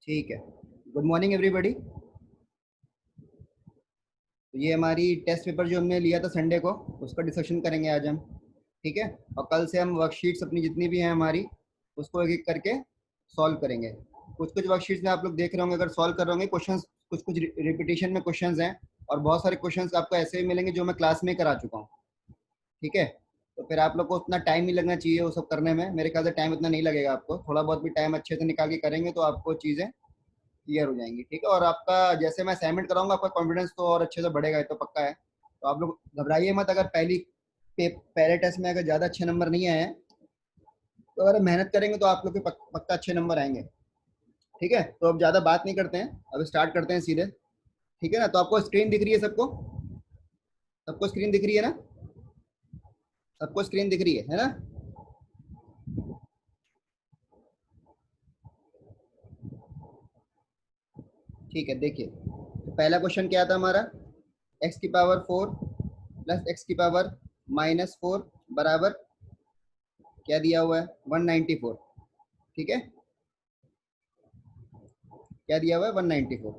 ठीक है। Good morning everybody. तो ये हमारी टेस्ट पेपर जो हमने लिया था संडे को, उसका डिस्कशन करेंगे आज हम। ठीक है। और कल से हम वर्कशीट्स अपनी जितनी भी हैं हमारी, उसको एक एक करके सॉल्व करेंगे। कुछ कुछ वर्कशीट्स में आप लोग देख रहे होंगे, अगर सॉल्व कर रहे होंगे क्वेश्चंस, कुछ कुछ रिपीटेशन में क्वेश्चंस हैं और बहुत सारे क्वेश्चंस आपको ऐसे ही मिलेंगे जो मैं क्लास में करा चुका हूँ। ठीक है। तो फिर आप लोग को उतना टाइम नहीं लगना चाहिए वो सब करने में। मेरे ख्याल से टाइम उतना नहीं लगेगा आपको, थोड़ा बहुत भी टाइम अच्छे से निकाल के करेंगे तो आपको चीज़ें क्लियर हो जाएंगी। ठीक है। और आपका जैसे मैं असाइनमेंट कराऊंगा आपका कॉन्फिडेंस तो और अच्छे से बढ़ेगा, ये तो पक्का है। तो आप लोग घबराइए मत, अगर पहले टेस्ट में अगर ज़्यादा अच्छे नंबर नहीं आए हैं तो अगर मेहनत करेंगे तो आप लोग के पक्का अच्छे नंबर आएंगे। ठीक है। तो अब ज़्यादा बात नहीं करते हैं, अब स्टार्ट करते हैं सीधे। ठीक है ना। तो आपको स्क्रीन दिख रही है सबको? सबको स्क्रीन दिख रही है ना? सबको स्क्रीन दिख रही है ना? ठीक है। देखिए, तो पहला क्वेश्चन क्या था हमारा? एक्स की पावर 4 प्लस एक्स की पावर -4 बराबर क्या दिया हुआ है? 194। ठीक है। क्या दिया हुआ है? 194।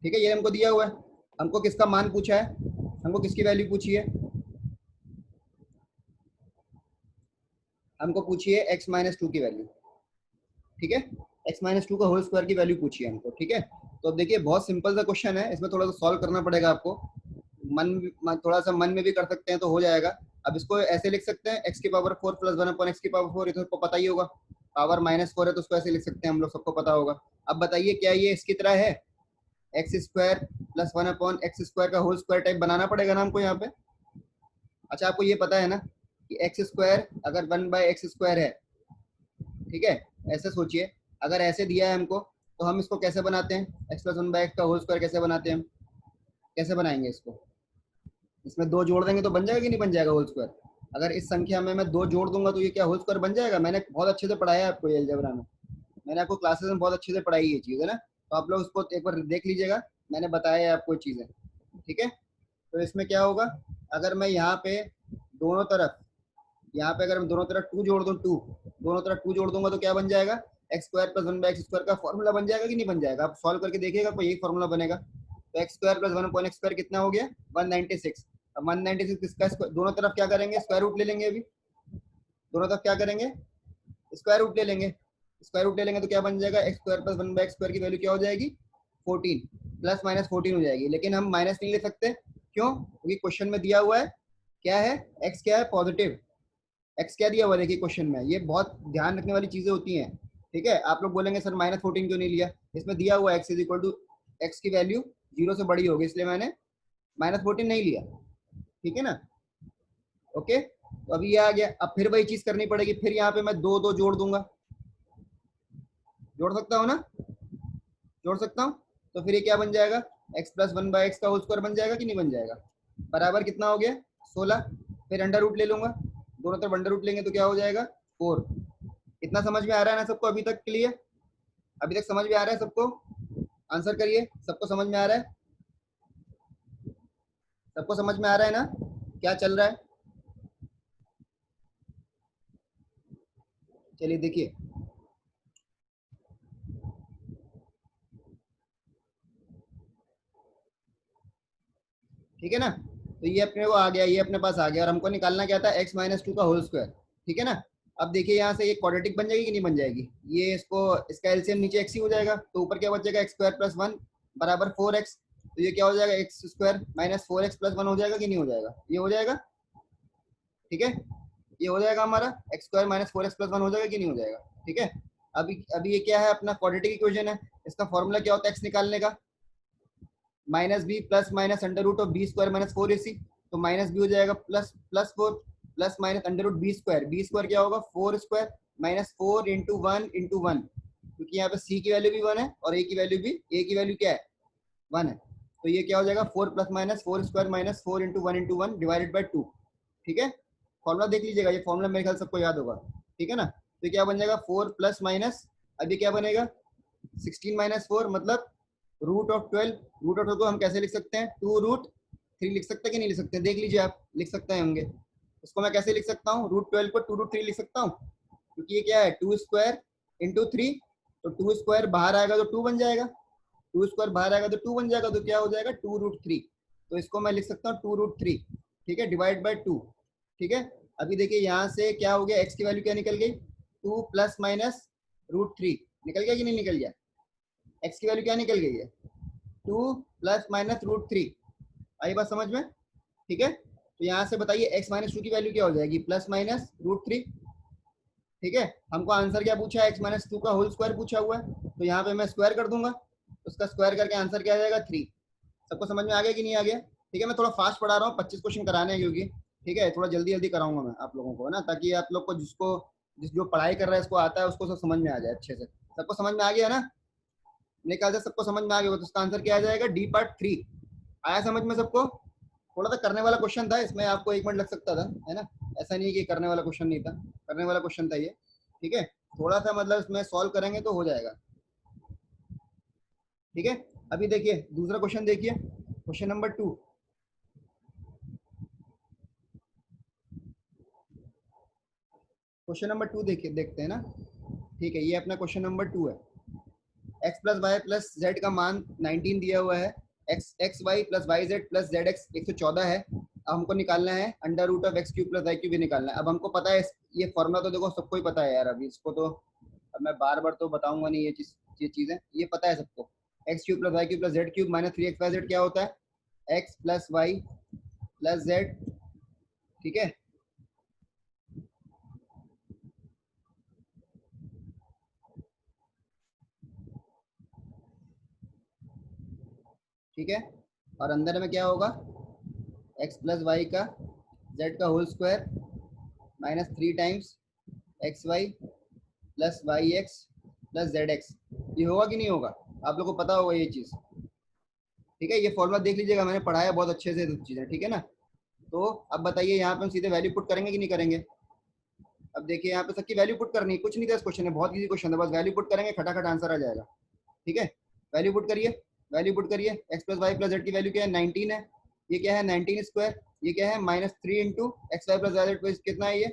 ठीक है, ये हमको दिया हुआ है। हमको किसका मान पूछा है? हमको किसकी वैल्यू पूछी है? हमको पूछी है x-2 की वैल्यू। ठीक है। x-2 का होल स्क्वायर की वैल्यू पूछी है हमको। ठीक है। तो अब देखिए, बहुत सिंपल सा क्वेश्चन है, इसमें थोड़ा सा सॉल्व करना पड़ेगा आपको। थोड़ा सा मन में भी कर सकते हैं तो हो जाएगा। अब इसको ऐसे लिख सकते हैं, x की पावर 4 प्लस 1/x की पावर 4, ये तो सबको पता ही होगा। पावर -4 है तो उसको ऐसे लिख सकते हैं हम लोग, सबको पता होगा। अब बताइए, क्या ये इसकी तरह है? X square plus 1/x square का होल स्क्वायर टाइप बनाना पड़ेगा ना हमको यहाँ पे। अच्छा, आपको ये पता है ना कि एक्स स्क्वायर अगर 1/x स्क्वायर है, ठीक है, ऐसे सोचिए, अगर ऐसे दिया है हमको तो हम इसको कैसे बनाते हैं? x प्लस 1/x का होल स्क्वायर कैसे बनाते हैं हम? कैसे बनाएंगे इसको? इसमें दो जोड़ देंगे तो बन जाएगा कि नहीं बन जाएगा होल स्क्वायर? अगर इस संख्या में मैं दो जोड़ दूंगा तो ये क्या होल स्क्वायर बन जाएगा? मैंने बहुत अच्छे से पढ़ाया है आपको ये अलजेब्रा में, मैंने आपको क्लासेस में बहुत अच्छे से पढ़ाई ये चीज़ है ना। तो आप लोग उसको एक बार देख लीजिएगा, मैंने बताया है आपको चीज़ें। ठीक है। तो इसमें क्या होगा, अगर मैं यहाँ पे दोनों तरफ, यहाँ पे अगर मैं दोनों तरफ टू जोड़ दूँ, टू, दोनों तरफ टू जोड़ दूंगा तो क्या बन जाएगा? X square plus 1/x square का फॉर्मूला बन जाएगा कि नहीं बन जाएगा? आप सॉल्व करके देखिएगा तो यही फॉर्मूला बनेगा। तो x square plus 1/x square कितना हो गया? 196। अब 196 किसका दोनों तरफ क्या करेंगे? स्क्वायर रूट ले लेंगे। अभी दोनों तरफ क्या करेंगे? स्क्वायर रूट ले लेंगे। स्क्वायर रूट ले लेंगे तो क्या बन जाएगा? X square plus 1/x square की वैल्यू क्या हो जाएगी? 14 प्लस माइनस 14 हो जाएगी। लेकिन हम माइनस नहीं ले सकते, क्यों? क्योंकि क्वेश्चन में दिया हुआ है क्या है? एक्स क्या है? पॉजिटिव। एक्स क्या दिया हुआ है देखिए क्वेश्चन में, ये बहुत ध्यान रखने वाली चीजें होती हैं। ठीक है। आप लोग बोलेंगे सर -14 क्यों नहीं लिया? इसमें दिया हुआ x is equal to, x की वैल्यू 0 से बड़ी होगी, इसलिए मैंने -14 नहीं लिया। ठीक है ना। ओके। तो अभी ये आ गया। अब फिर वही चीज करनी पड़ेगी, फिर यहाँ पे मैं दो दो जोड़ दूंगा। जोड़ सकता हूँ ना? जोड़ सकता हूँ। तो फिर ये क्या बन जाएगा? x प्लस 1/x का होल स्क्वायर बन जाएगा कि नहीं बन जाएगा? बराबर कितना हो गया? 16। फिर अंडर रूट ले लूंगा, दोनों तरफ अंडर रूट लेंगे तो क्या हो जाएगा? 4। इतना समझ में आ रहा है ना सबको अभी तक? क्लियर? अभी तक समझ में आ रहा है सबको? आंसर करिए, सबको समझ में आ रहा है? सबको समझ में आ रहा है ना क्या चल रहा है? चलिए देखिए, ठीक है ना। तो ये अपने को आ गया, ये अपने पास आ गया, और हमको निकालना क्या था? x-2 का होल स्क्वायर। ठीक है ना। अब देखिए यहाँ से ये क्वाड्रेटिक बन जाएगी कि नहीं बन जाएगी? ये इसको, इसका एलसीएम नीचे x ही हो जाएगा, तो ऊपर क्या बचेगा? x स्क्वायर प्लस 1 बराबर 4x। तो ये क्या हो जाएगा? X square minus 4x plus 1 हो जाएगा कि नहीं हो जाएगा? ये हो जाएगा। ठीक है। ये हो जाएगा हमारा x square minus 4x plus 1 हो जाएगा कि नहीं हो जाएगा? ठीक है। अभी अभी ये क्या है? अपना क्वाड्रेटिक इक्वेशन है। इसका फॉर्मूला क्या होता है एक्स निकालने का? Minus b plus minus under root of b square minus 4ac। तो माइनस बी हो जाएगा plus plus 4 plus minus under root b square. B square क्या होगा? 4 स्क्वायर माइनस 4 इंटू 1 इंटू 1, क्योंकि यहाँ पे सी की वैल्यू भी 1 है और ए की वैल्यू भी, ए की वैल्यू क्या है? 1 है। तो ये क्या हो जाएगा? 4 plus minus 4 square minus 4 into 1 into 1 divided by 2। ठीक है। फॉर्मूला देख लीजिएगा, ये फॉर्मूला मेरे ख्याल सबको याद होगा। ठीक है ना। तो क्या बन जाएगा? 4 प्लस माइनस, अभी क्या बनेगा? 16 माइनस 4 मतलब रूट ऑफ 12। रूट ऑफ 12 को हम कैसे लिख सकते हैं? 2√3 लिख सकते हैं कि नहीं लिख सकते हैं? देख लीजिए, आप लिख सकते हैं होंगे। उसको मैं कैसे लिख सकता हूँ? √12 को 2√3 लिख सकता हूँ, क्योंकि ये क्या है? 2 स्क्वायर इंटू 3 तो 2 स्क्वायर बाहर आएगा तो 2 बन जाएगा, 2 स्क्वायर बाहर आएगा तो 2 बन जाएगा, तो क्या हो जाएगा 2√3। तो इसको मैं लिख सकता हूँ 2√3, ठीक है, डिवाइड बाय 2, ठीक है। अभी देखिए यहाँ से क्या हो गया, एक्स की वैल्यू क्या निकल गई, 2 प्लस माइनस √3 निकल गया कि नहीं निकल गया, एक्स की वैल्यू क्या निकल गई है 2 प्लस माइनस √3। आई बात समझ में, ठीक है। तो यहाँ से बताइए एक्स माइनस 2 की वैल्यू क्या हो जाएगी, प्लस माइनस √3, ठीक है। हमको आंसर क्या पूछा है, एक्स माइनस 2 का होल स्क्वायर पूछा हुआ है, तो यहाँ पे मैं स्क्वायर कर दूंगा, उसका स्क्वायर करके आंसर क्या आ जाएगा 3। सबको समझ में आ गया कि नहीं आ गया, ठीक है। मैं थोड़ा फास्ट पढ़ा रहा हूँ, 25 क्वेश्चन कराने हैं क्योंकि, ठीक है, थोड़ा जल्दी जल्दी कराऊंगा मैं आप लोगों को, है ना, ताकि आप लोग को जिस जो पढ़ाई कर रहा है इसको आता है उसको सब समझ में आ जाए अच्छे से। सबको समझ में आ गया ना, मेरे ख्याल से सबको समझ में आ गया, तो इसका आंसर क्या आ जाएगा, डी पार्ट 3। आया समझ में सबको। थोड़ा सा करने वाला क्वेश्चन था, इसमें आपको 1 मिनट लग सकता था, है ना, ऐसा नहीं कि करने वाला क्वेश्चन नहीं था, करने वाला क्वेश्चन था ये, ठीक है। थोड़ा सा मतलब इसमें सॉल्व करेंगे तो हो जाएगा, ठीक है। अभी देखिए दूसरा क्वेश्चन, देखिए क्वेश्चन नंबर 2। क्वेश्चन नंबर 2 देखिए, देखते हैं ना, ठीक है। ये अपना क्वेश्चन नंबर 2 है। X plus y plus z का मान 19 दिया हुआ है, x x y plus y z plus z x 114 है। अब हमको निकालना है under root of x cube plus y cube भी निकालना है। अब हमको पता है ये फॉर्मूला तो देखो सबको ही पता है यार, अभी इसको तो अब मैं बार बार तो बताऊंगा नहीं, ये चीजें ये पता है सबको। X cube plus y cube plus z cube minus 3 x y z क्या होता है, x plus y plus z, ठीक है। ठीक है, और अंदर में क्या होगा, एक्स प्लस वाई का जेड का whole square minus 3 times x y plus y x plus z x. ये होगा कि नहीं होगा, आप लोग को पता होगा ये चीज़, ठीक है। ये फॉर्मूला देख लीजिएगा, मैंने पढ़ाया बहुत अच्छे से चीज़ें, ठीक है ना। तो अब बताइए यहाँ पे हम सीधे वैल्यू पुट करेंगे कि नहीं करेंगे। अब देखिए यहाँ पे सबकी वैल्यू पुट करनी है, कुछ नहीं था इस क्वेश्चन में, बहुत इजी क्वेश्चन है, बस वैल्यू पुट करेंगे खटाखट आंसर आ जाएगा, ठीक है। वैल्यू पुट करिए, वैल्यू पुट करिए, x plus y plus z की वैल्यू क्या है 19 है, ये क्या है 19 स्क्वायर, ये क्या है minus 3 into x y plus y z कितना है ये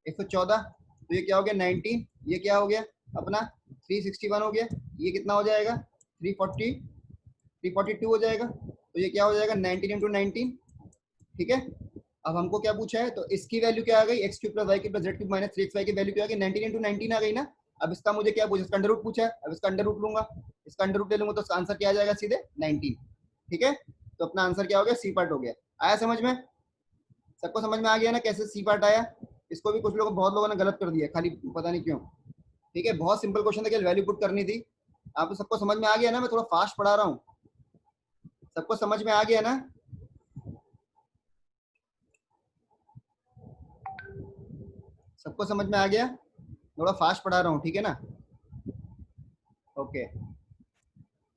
114, तो ये क्या हो गया 19, ये क्या हो गया अपना 361 हो गया, ये कितना हो जाएगा 342 हो जाएगा, तो ये क्या हो जाएगा 19 इंटू 19, ठीक है। अब हमको क्या पूछा है, तो इसकी वैल्यू क्या आ गई, x cube plus y cube plus z cube minus 3xy की वैल्यू क्या आ गई 19 इंटू 19 आ गई ना। अब इसका मुझे क्या पूछा, इसका अंडर रूट पूछा है, अब इसका अंडर रूट लूंगा, इसका अंडर रूट ले लूंगा तो इसका आंसर क्या आ जाएगा सीधे 19, ठीक है। तो अपना आंसर क्या हो गया, सी पार्ट हो गया। आया समझ में, सबको समझ में आ गया ना कैसे सी पार्ट आया। इसको भी कुछ लोगों बहुत लोगों ने गलत कर दिया खाली, पता नहीं क्यों, ठीक है। बहुत सिंपल क्वेश्चन था कि वैल्यू पुट करनी थी। आपको सबको समझ में आ गया ना, मैं थोड़ा फास्ट पढ़ा रहा हूँ, सबको समझ में आ गया ना। सबको समझ में आ गया, थोड़ा फास्ट पढ़ा रहा हूँ, ठीक है ना। ओके,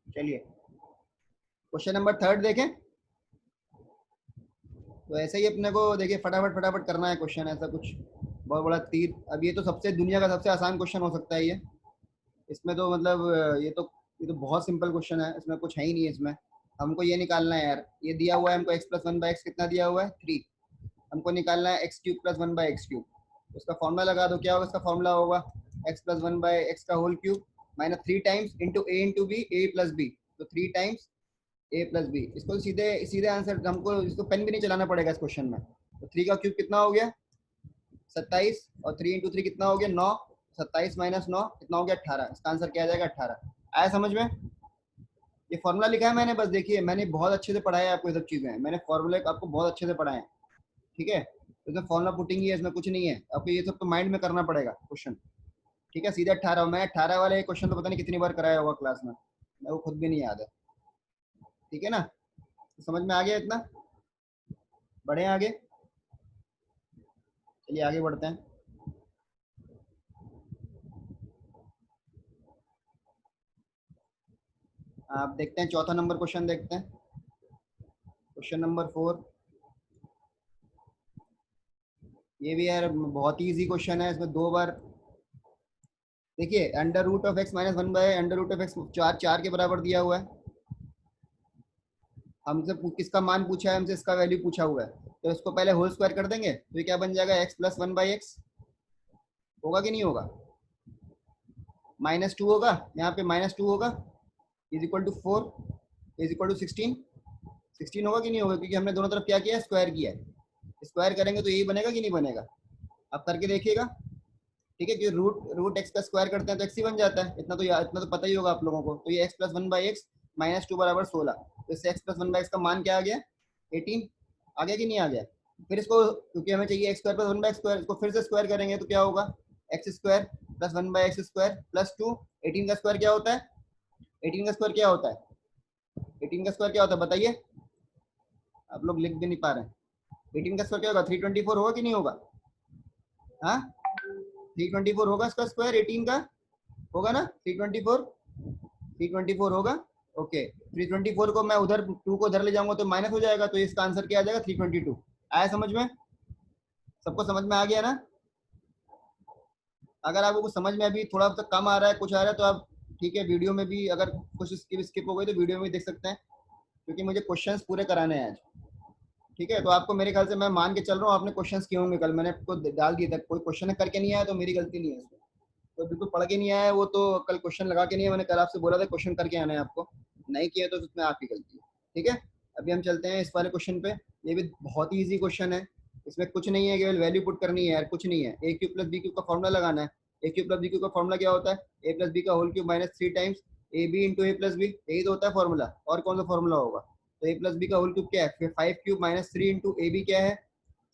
चलिए क्वेश्चन नंबर 3 देखें। तो ऐसे ही अपने को देखिए फटाफट फटाफट करना है क्वेश्चन, ऐसा कुछ बहुत बड़ा तीर। अब ये तो सबसे दुनिया का सबसे आसान क्वेश्चन हो सकता है ये, इसमें तो मतलब ये तो बहुत सिंपल क्वेश्चन है, इसमें कुछ है ही नहीं है इसमें। हमको ये निकालना है यार, ये दिया हुआ है हमको एक्स प्लस 1/x कितना दिया हुआ है 3, हमको निकालना है x cube plus 1/x cube. उसका फॉर्मूला लगा दो, क्या होगा इसका फॉर्मूला होगा एक्स प्लस 1/x का whole cube minus 3 times into a into b, a plus b, तो 3 टाइम्स ए प्लस बी। इसको सीधे सीधे आंसर, हमको इसको पेन भी नहीं चलाना पड़ेगा इस क्वेश्चन में। तो 3 का क्यूब कितना हो गया 27, और 3 इंटू 3 कितना हो गया 9, 27 माइनस 9 कितना हो गया 18, इसका आंसर क्या आ जाएगा 18। आया समझ में, ये फॉर्मूला लिखा है मैंने, बस देखिए मैंने बहुत अच्छे से पढ़ाया है आपको, ये सब चीजें मैंने फॉर्मूले आपको बहुत अच्छे से पढ़ाए हैं, ठीक है। तो इसमें फॉर्मूला पुटिंग ही है, इसमें कुछ नहीं है, आपको ये सब तो माइंड में करना पड़ेगा क्वेश्चन, ठीक है। सीधे 18, मैं 18 वाले क्वेश्चन तो पता नहीं कितनी बार कराया होगा क्लास में, मेरे को खुद भी नहीं याद है, ठीक है ना। तो समझ में आ गया इतना, बढ़े आगे, चलिए आगे बढ़ते हैं। आप देखते हैं चौथा नंबर क्वेश्चन देखते हैं, क्वेश्चन नंबर 4। ये भी यार बहुत ही इजी क्वेश्चन है, इसमें 2 बार देखिए under root of x minus 1 by under root of x 4 4 के बराबर दिया हुआ है। हमसे किसका मान पूछा है, हमसे इसका वैल्यू पूछा हुआ है, तो इसको पहले होल स्क्वायर कर देंगे, तो ये क्या बन जाएगा एक्स प्लस 1/x, होगा कि नहीं होगा। -2 होगा, यहाँ पे -2 होगा, is equal to 4 is equal to 16 होगा कि नहीं होगा, क्योंकि हमने दोनों तरफ क्या किया है, स्क्वायर किया है। स्क्वायर करेंगे तो यही बनेगा कि नहीं बनेगा, आप करके देखिएगा। ठीक है, क्योंकि रूट एक्स का स्क्वायर करते हैं तो एक्स ही बन जाता है, इतना तो पता ही होगा आप लोगों को। तो ये एक्स प्लस 1/x -2 बराबर 16, तो इससे एक्स प्लस 1/x का मान क्या आ गया, 18 आ गया कि नहीं आ गया। फिर इसको, क्योंकि हमें चाहिए एक्स स्क्वायर प्लस 1/x, इसको फिर से स्क्वायर करेंगे तो क्या होगा, x square plus 1/x square plus 2। 18 का स्क्वायर क्या होता है, 18 का स्क्वायर क्या होता है, 18 का स्क्वायर क्या होता है बताइए, आप लोग लिख भी नहीं पा रहे हैं। 18 का स्क्वायर क्या होगा, 324 होगा कि नहीं होगा, हाँ 324 होगा इसका स्क्वायर, 18 का होगा ना, 324 होगा। ओके, 324 को मैं उधर 2 को उधर ले जाऊंगा तो माइनस हो जाएगा, तो इसका आंसर क्या आ जाएगा, 322। आया समझ में, सबको समझ में आ गया ना। अगर आपको कुछ समझ में अभी थोड़ा सा कम आ रहा है, कुछ आ रहा है, तो आप ठीक है, वीडियो में भी अगर कुछ स्किप हो गई तो वीडियो में भी देख सकते हैं, क्योंकि मुझे क्वेश्चंस पूरे कराने हैं आज। ठीक है, तो आपको मेरे ख्याल से, मैं मान के चल रहा हूँ आपने क्वेश्चंस किए होंगे, कल मैंने आपको डाल दिया था, कोई क्वेश्चन करके नहीं आया तो मेरी गलती नहीं है इसमें, तो बिल्कुल पढ़ के नहीं आया वो तो कल क्वेश्चन लगा के नहीं है, मैंने कल आपसे बोला था क्वेश्चन करके आना है आपको, नहीं किया तो उसमें आपकी गलती है। ठीक है, अभी हम चलते हैं इस वाले क्वेश्चन पे। ये भी बहुत ही ईजी क्वेश्चन है, इसमें कुछ नहीं है, केवल वैल्यू पुट करनी है यार, कुछ नहीं है। A cube plus B cube का फॉर्मूला लगाना है। A cube plus B cube का फॉर्मूला क्या होता है, ए प्लस बी का होल क्यूब माइनस 3 टाइम्स ए बी इंटू ए प्लस बी, यही तो होता है फॉर्मूला, और कौन सा फॉर्मूला होगा। तो ए प्लस बी का होल क्यूब क्या है, फिर 5 cube minus 3 into a b क्या है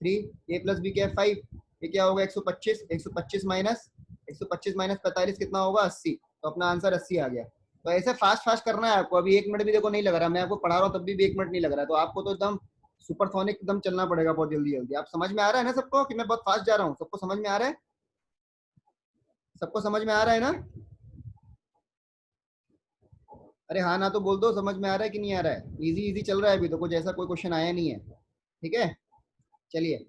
3, ए प्लस बी क्या है 5, ये क्या होगा 125, 125 माइनस 45 कितना होगा 80, तो अपना आंसर 80 आ गया। तो ऐसे फास्ट फास्ट करना है आपको, अभी 1 मिनट भी देखो नहीं लग रहा, मैं आपको पढ़ा रहा हूँ तब भी 1 मिनट नहीं लग रहा है, तो आपको तो एकदम सुपरसोनिक एकदम चलना पड़ेगा बहुत जल्दी जल्दी। आप समझ में आ रहा है ना सबको कि मैं बहुत फास्ट जा रहा हूँ, सबको समझ में आ रहा है, सबको समझ में आ रहा है ना। अरे हाँ ना तो बोल दो, समझ में आ रहा है कि नहीं आ रहा है। इजी इजी चल रहा है अभी तो, कुछ ऐसा कोई क्वेश्चन आया नहीं है। ठीक है, चलिए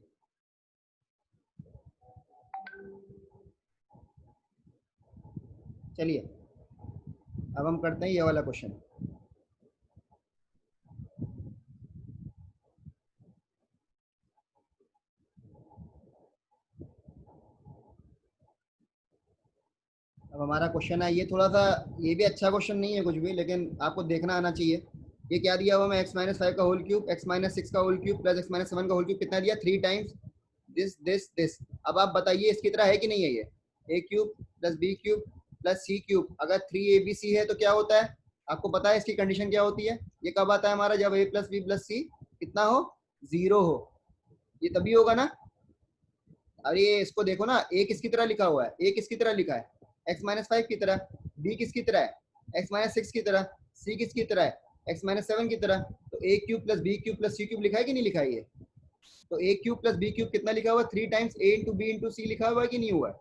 चलिए अब हम करते हैं ये वाला क्वेश्चन। अब हमारा क्वेश्चन है ये, थोड़ा सा ये भी अच्छा क्वेश्चन नहीं है कुछ भी, लेकिन आपको देखना आना चाहिए। ये क्या दिया हुआ मैं, x-5 का होल क्यूब, x-6 का होल क्यूब प्लस x-7 का होल क्यूब कितना दिया 3 टाइम्स दिस। अब आप बताइए इसकी तरह है कि नहीं है ये, a cube plus b cube plus c cube, अगर 3abc है तो क्या होता है, आपको पता है इसकी कंडीशन क्या होती है, ये कब आता है हमारा, जब a plus b plus c कितना हो 0 हो, ये तभी होगा ना। अरे इसको देखो ना, a किसकी तरह लिखा हुआ है, a किसकी तरह लिखा है x-5 की तरह, b किसकी तरह है x-6 की तरह, c किसकी तरह है x-7 की तरह। तो a cube plus b cube plus c cube लिखा है कि नहीं लिखा है ये, तो a cube plus b cube कितना लिखा हुआ है 3 times a into b into c लिखा हुआ है कि नहीं हुआ है।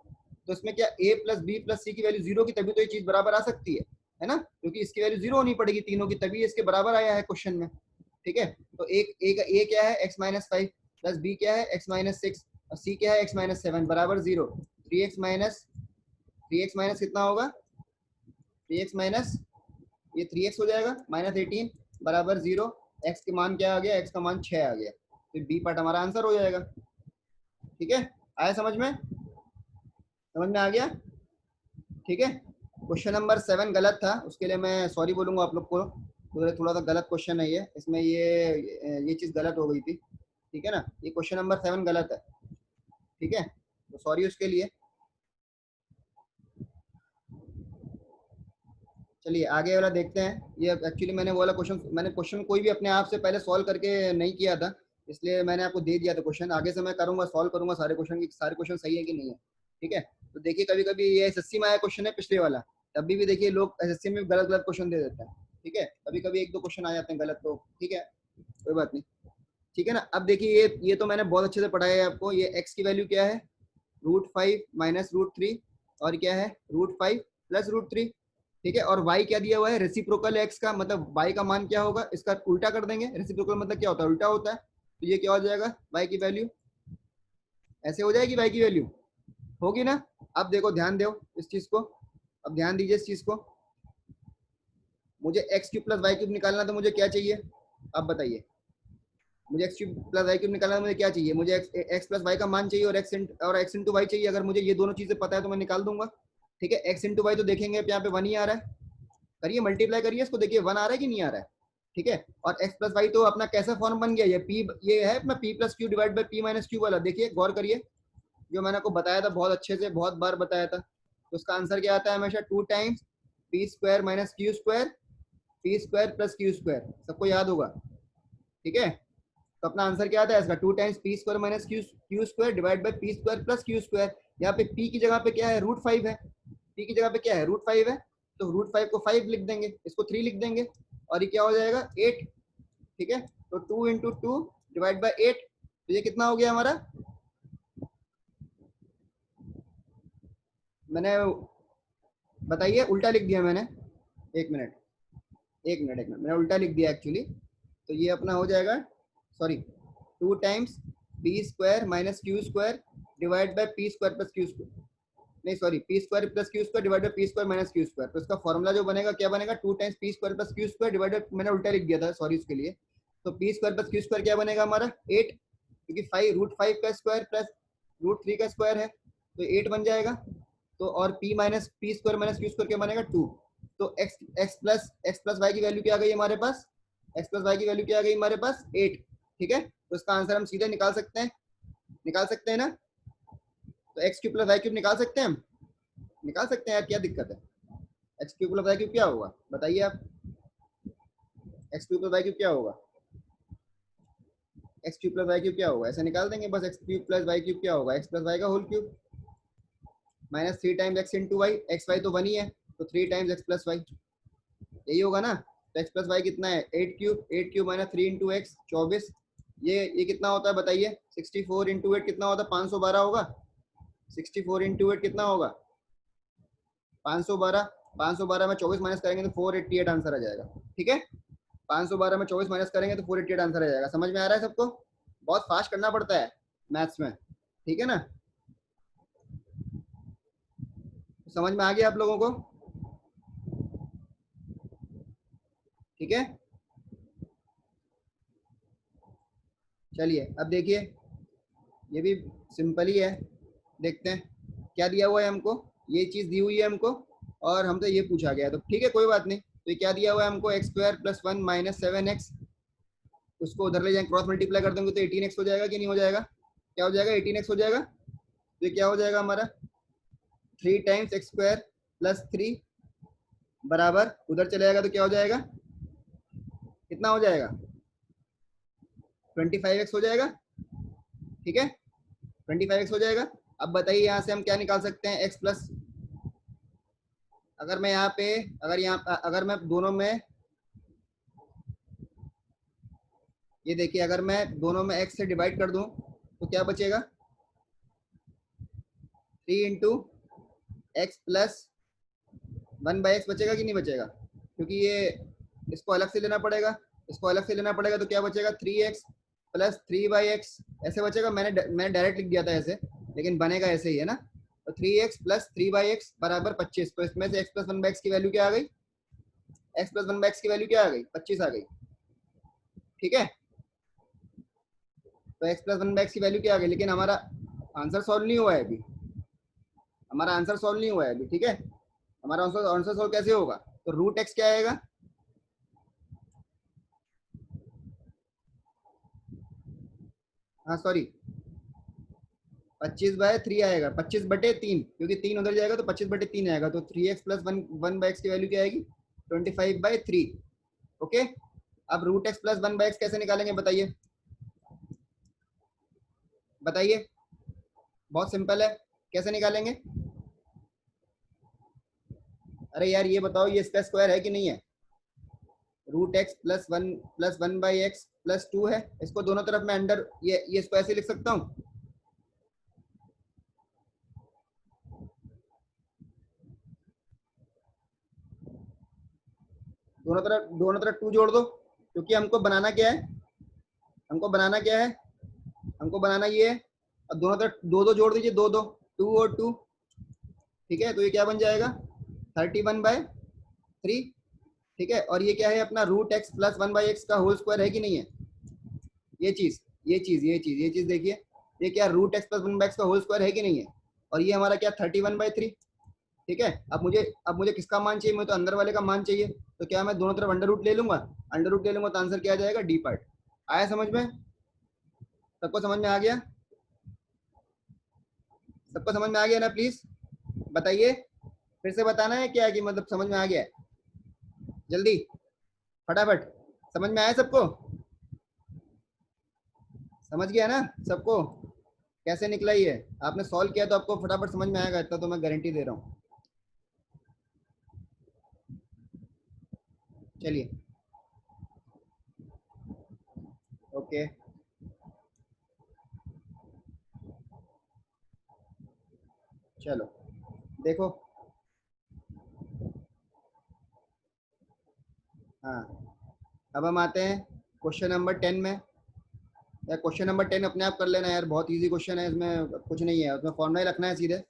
तो इसमें क्या a प्लस बी प्लस सी की वैल्यू 0 की, तभी तो ये चीज बराबर आ सकती है ना, क्योंकि इसकी वैल्यू 0 होनी पड़ेगी तीनों की, तभी इसके बराबर आया है क्वेश्चन में। ठीक है, तो एक a क्या है x-5 प्लस b क्या है x-6 और c क्या है x-7 बराबर 0। 3x माइनस कितना होगा 3x माइनस ये 3x हो जाएगा -18 बराबर 0। x के मान क्या आ गया, x का मान 6 आ गया, तो बी पार्ट हमारा आंसर हो जाएगा। ठीक है, आया समझ में, समझ में आ गया। ठीक है, क्वेश्चन नंबर 7 गलत था, उसके लिए मैं सॉरी बोलूंगा आप लोग को, थोड़ा सा गलत क्वेश्चन है ये, इसमें ये चीज़ गलत हो गई थी। ठीक है ना, ये क्वेश्चन नंबर 7 गलत है। ठीक है, तो सॉरी उसके लिए। चलिए आगे वाला देखते हैं। ये एक्चुअली मैंने क्वेश्चन कोई भी अपने आप से पहले सॉल्व करके नहीं किया था, इसलिए मैंने आपको दे दिया था क्वेश्चन, आगे से मैं करूंगा सॉल्व करूंगा सारे क्वेश्चन की, सारे क्वेश्चन सही है कि नहीं है। ठीक है, तो देखिए कभी कभी ये एसएससी में आया क्वेश्चन है पिछले वाला, तभी भी देखिए लोग एसएससी में गलत गलत क्वेश्चन दे देते हैं। ठीक है, कभी कभी 1-2 क्वेश्चन आ जाते हैं गलत, तो ठीक है कोई बात नहीं। ठीक है ना, अब देखिए ये तो मैंने बहुत अच्छे से पढ़ाया है आपको। ये एक्स की वैल्यू क्या है √5 माइनस √3, और क्या है √5 प्लस √3। ठीक है, और y क्या दिया हुआ है, रेसिप्रोकल x का मतलब y का मान क्या होगा, इसका उल्टा कर देंगे। रेसिप्रोकल मतलब क्या होता है, उल्टा होता है, तो ये क्या हो जाएगा y की वैल्यू ऐसे हो जाएगी, y की वैल्यू होगी ना। अब देखो ध्यान दो इस चीज को, अब ध्यान दीजिए इस चीज को, मुझे x cube plus y cube निकालना, तो मुझे क्या चाहिए, अब बताइए, मुझे x cube plus y cube निकालना, मुझे क्या चाहिए, मुझे एक्स प्लस वाई का मान चाहिए और एक्स इंटू वाई चाहिए। अगर मुझे ये दोनों चीजें पता है तो मैं निकाल दूंगा। ठीक है, एक्स इंटू वाई तो देखेंगे यहाँ पे 1 ही आ रहा है, करिए मल्टीप्लाई करिए इसको, देखिए 1 आ रहा है कि नहीं आ रहा है। ठीक है, और एक्स प्लस वाई तो अपना कैसा फॉर्म बन गया, ये पी, ये है अपना P plus Q divide by P minus Q वाला। देखिए गौर करिए, जो मैंने आपको बताया था बहुत अच्छे से, बहुत बार बताया था, तो उसका आंसर क्या आता है हमेशा 2 times p square minus q square, P square plus q square, सबको याद होगा। ठीक है, तो अपना आंसर क्या आता है इसका 2 times p square minus q square divide by p square plus q square. यहाँ पे पी की जगह पे क्या है, √5 है, पी की जगह पे क्या है, √5 है, तो √5 को 5 लिख देंगे, इसको 3 लिख देंगे, और ये क्या हो जाएगा 8। ठीक है, तो 2 इंटू 2 डिवाइड बाई 8, तो ये कितना हो गया हमारा, मैंने बताइए उल्टा लिख दिया मैंने, एक मिनट एक मिनट एक मिनट, मैंने उल्टा लिख दिया एक्चुअली, तो ये अपना हो जाएगा, sorry 2 times p square minus q square divide by p square plus q square, नहीं sorry p square plus q square divide by p square minus q square. तो इसका फॉर्मूला जो बनेगा क्या बनेगा, 2 times p square plus q square divide by, मैंने उल्टा लिख दिया था सॉरी उसके लिए, तो p square plus q square क्या बनेगा हमारा 8, क्योंकि 5 का स्क्वायर प्लस √3 का स्क्वायर है, तो 8 बन जाएगा। तो और p minus P square minus q square क्या बनेगा 2, तो एक्स प्लस वाई की वैल्यू क्या आ गई हमारे पास, एक्स प्लस वाई की वैल्यू क्या आ गई हमारे पास 8। ठीक है, तो इसका आंसर हम सीधे निकाल सकते हैं, निकाल सकते हैं ना, तो x cube plus y cube निकाल सकते हैं हम, निकाल सकते हैं यार, क्या दिक्कत है, x cube plus y cube क्या होगा बताइए आप, x cube plus y cube क्या होगा, x cube plus y cube क्या होगा, ऐसे निकाल देंगे बस, x cube plus y cube क्या होगा, एक्स प्लस वाई का whole cube minus 3 times x into y, x y तो 1 ही है, तो 3 टाइम्स एक्स प्लस वाई, यही होगा ना। तो एक्स प्लस वाई कितना है 8 क्यूब माइनस 3 इंटू एक्स 24, ये कितना होता है बताइए, 64 इंटू 8 कितना होता है 512 होगा, 64 इंटू 8 कितना होगा 512, 512 में 24 माइनस करेंगे तो 488 आंसर आ जाएगा। ठीक है, 512 में 24 माइनस करेंगे तो 488 आंसर आ जाएगा। समझ में आ रहा है सबको, बहुत फास्ट करना पड़ता है मैथ्स में, ठीक है ना, समझ में आ गया आप लोगों को, ठीक है। चलिए अब देखिए, ये भी सिंपल ही है, देखते हैं क्या दिया हुआ है हमको, ये चीज़ दी हुई है हमको और हमसे ये पूछा गया, तो ठीक है कोई बात नहीं। तो ये क्या दिया हुआ है हमको, x square plus 1 minus 7x, उसको उधर ले जाएंगे, क्रॉस मल्टीप्लाई कर देंगे तो 18x हो जाएगा कि नहीं हो जाएगा, क्या हो जाएगा 18x हो जाएगा, तो ये क्या हो जाएगा हमारा 3 टाइम्स एक्स स्क्वायर प्लस 3 बराबर, उधर चले जाएगा तो क्या हो जाएगा, कितना हो जाएगा 25x हो जाएगा। ठीक है, 25x हो जाएगा। अब बताइए यहाँ से हम क्या निकाल सकते हैं, x प्लस, अगर मैं यहाँ पे, अगर मैं दोनों में, ये देखिए अगर मैं दोनों में x से डिवाइड कर दूं तो क्या बचेगा 3 इंटू एक्स प्लस 1/x बचेगा कि नहीं बचेगा, क्योंकि ये इसको अलग से लेना पड़ेगा, इसको अलग से लेना पड़ेगा, तो क्या बचेगा 3x प्लस 3/x, ऐसे बचेगा, मैंने डायरेक्ट लिख दिया था ऐसे, लेकिन बनेगा ऐसे ही है ना। तो 3x प्लस 3/x बराबर 25, तो इसमें से x प्लस 1/x की वैल्यू क्या आ गई, x प्लस 1/x की वैल्यू क्या आ गई 25 आ गई। ठीक है, तो x प्लस 1/x की वैल्यू क्या आ गई, लेकिन हमारा आंसर सॉल्व नहीं हुआ है अभी, हमारा आंसर सॉल्व नहीं हुआ है अभी। ठीक है, हमारा आंसर सॉल्व कैसे होगा, तो √x क्या आएगा, हाँ सॉरी 25/3 आएगा, 25/3, क्योंकि 3 उधर जाएगा तो 25/3 आएगा, तो 3x प्लस 1/x की वैल्यू क्या आएगी 25/3। ओके, अब √x प्लस 1/x कैसे निकालेंगे बताइए, बताइए, बहुत सिंपल है, कैसे निकालेंगे, अरे यार ये बताओ, ये इसका स्क्वायर है कि नहीं है, √x प्लस 1/x प्लस 2 है, इसको दोनों तरफ मैं अंडर, ये इसको ऐसे लिख सकता हूँ, दोनों तरफ 2 जोड़ दो, क्योंकि हमको बनाना क्या है, हमको बनाना क्या है, हमको बनाना ये है, और दोनों तरफ 2 जोड़ दीजिए, 2 और 2। ठीक है, तो ये क्या बन जाएगा 31/3। ठीक है, और ये क्या है अपना √x प्लस 1/x का होल स्क्वायर है कि नहीं है, ये चीज देखिए, ये क्या √x प्लस 1/x का होल स्क्वायर है कि नहीं है, और ये हमारा क्या 31/3। ठीक है। अब मुझे किसका मान चाहिए, मुझे तो अंदर वाले का मान चाहिए, तो क्या मैं दोनों तरफ अंडर रूट ले लूंगा, अंडर रूट ले लूंगा तो आंसर क्या आ जाएगा, डी पार्ट। आया समझ में, सबको समझ में आ गया, सबको समझ में आ गया ना, प्लीज बताइए, फिर से बताना है क्या कि मतलब समझ में आ गया है, जल्दी फटाफट, समझ में आया सबको, समझ गया ना सबको, कैसे निकला ये, आपने सॉल्व किया तो आपको फटाफट समझ में आएगा, इतना तो मैं गारंटी दे रहा हूँ। चलिए ओके, चलो देखो, हाँ अब हम आते हैं क्वेश्चन नंबर 10 में। या क्वेश्चन नंबर 10 अपने आप कर लेना यार, बहुत इजी क्वेश्चन है, इसमें कुछ नहीं है, उसमें फॉर्मूला ही रखना है सीधे।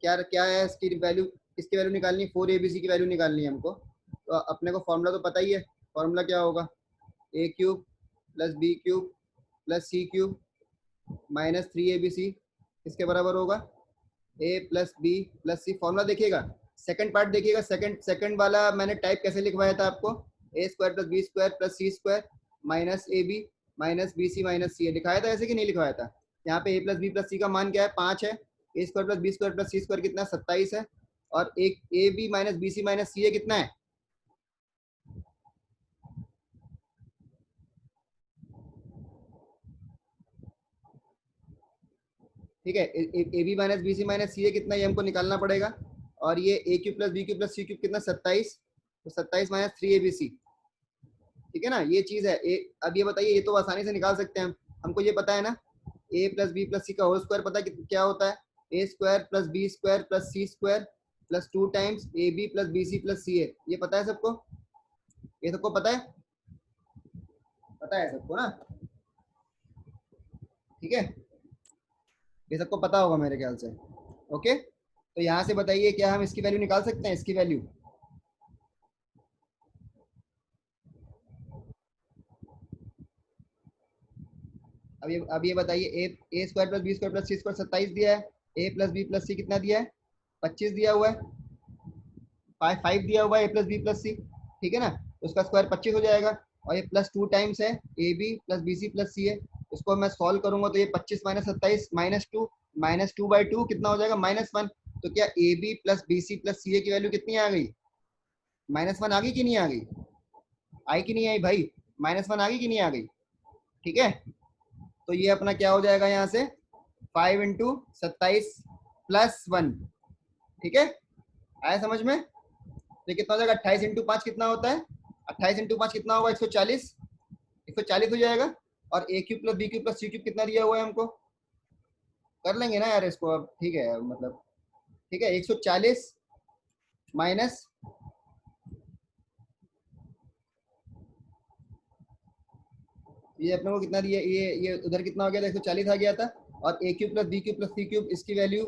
क्या क्या है इसकी वैल्यू, किसकी वैल्यू निकालनी है, 4abc की वैल्यू निकालनी है हमको, तो अपने को फॉर्मूला तो पता ही है, फॉर्मूला क्या होगा, a cube plus B cube plus C cube minus 3abc किसके बराबर होगा, a plus B plus c. Formula देखिएगा, सेकंड पार्ट देखिएगा, सेकंड सेकंड वाला मैंने टाइप कैसे लिखवाया था आपको, a square plus B square plus C square minus A B minus B C minus c, लिखाया था ऐसे कि नहीं लिखवाया था। यहाँ पे a plus B plus c का मान क्या है, 5 है, ए square plus B square plus सी स्क्वायर कितना, 27 है, और एक a B minus B C minus c है कितना है, ठीक है, A B minus B C minus c है कितना, ये हमको निकालना पड़ेगा, और ये ए cube plus B cube plus सी क्यूब कितना, 27, तो 27 माइनस 3abc, ठीक है ना, ये चीज है। अब ये बताइए, ये तो आसानी से निकाल सकते हैं हम, हमको ये पता है ना, a plus B plus c का होल स्क्वायर पता है क्या होता है, ए square plus B square plus C square plus 2 times A B plus B C plus सी है, ये पता है सबको, ये सबको पता है सबको ना, ठीक है, ये सबको पता होगा मेरे ख्याल से। ओके, तो यहाँ से बताइए क्या हम इसकी वैल्यू निकाल सकते हैं, इसकी वैल्यू, अब ये बताइए, A square plus B square plus C square 27 दिया है, ए प्लस बी प्लस सी कितना दिया है, 25 दिया हुआ है, 5 दिया हुआ है ए प्लस बी प्लस सी, ठीक है ना, तो उसका स्क्वायर 25 हो जाएगा, और ये प्लस 2 टाइम्स है A B plus B C plus सी है, इसको मैं सॉल्व करूंगा तो ये 25 minus 27 minus two by two कितना हो जाएगा, -1, तो क्या A B plus B C plus C A की वैल्यू कितनी आ गई, -1 आ गई कि नहीं आ गई, आई कि नहीं आई भाई, -1 आ गई कि नहीं आ गई, ठीक है, तो ये अपना क्या हो जाएगा यहाँ से, 5 इंटू 27 प्लस 1, ठीक है, आया समझ में, तो कितना हो जाएगा, 28 इंटू 5 कितना होता है, 28 इंटू 5 कितना होगा, 140, 140 हो जाएगा, और A cube plus B cube plus C cube कितना दिया हुआ है हमको, कर लेंगे ना यार इसको अब, ठीक है मतलब, ठीक है, 140 माइनस, ये अपने को कितना दिया, ये उधर कितना हो गया था, 140 आ गया था, और A cube plus B cube plus C cube इसकी वैल्यू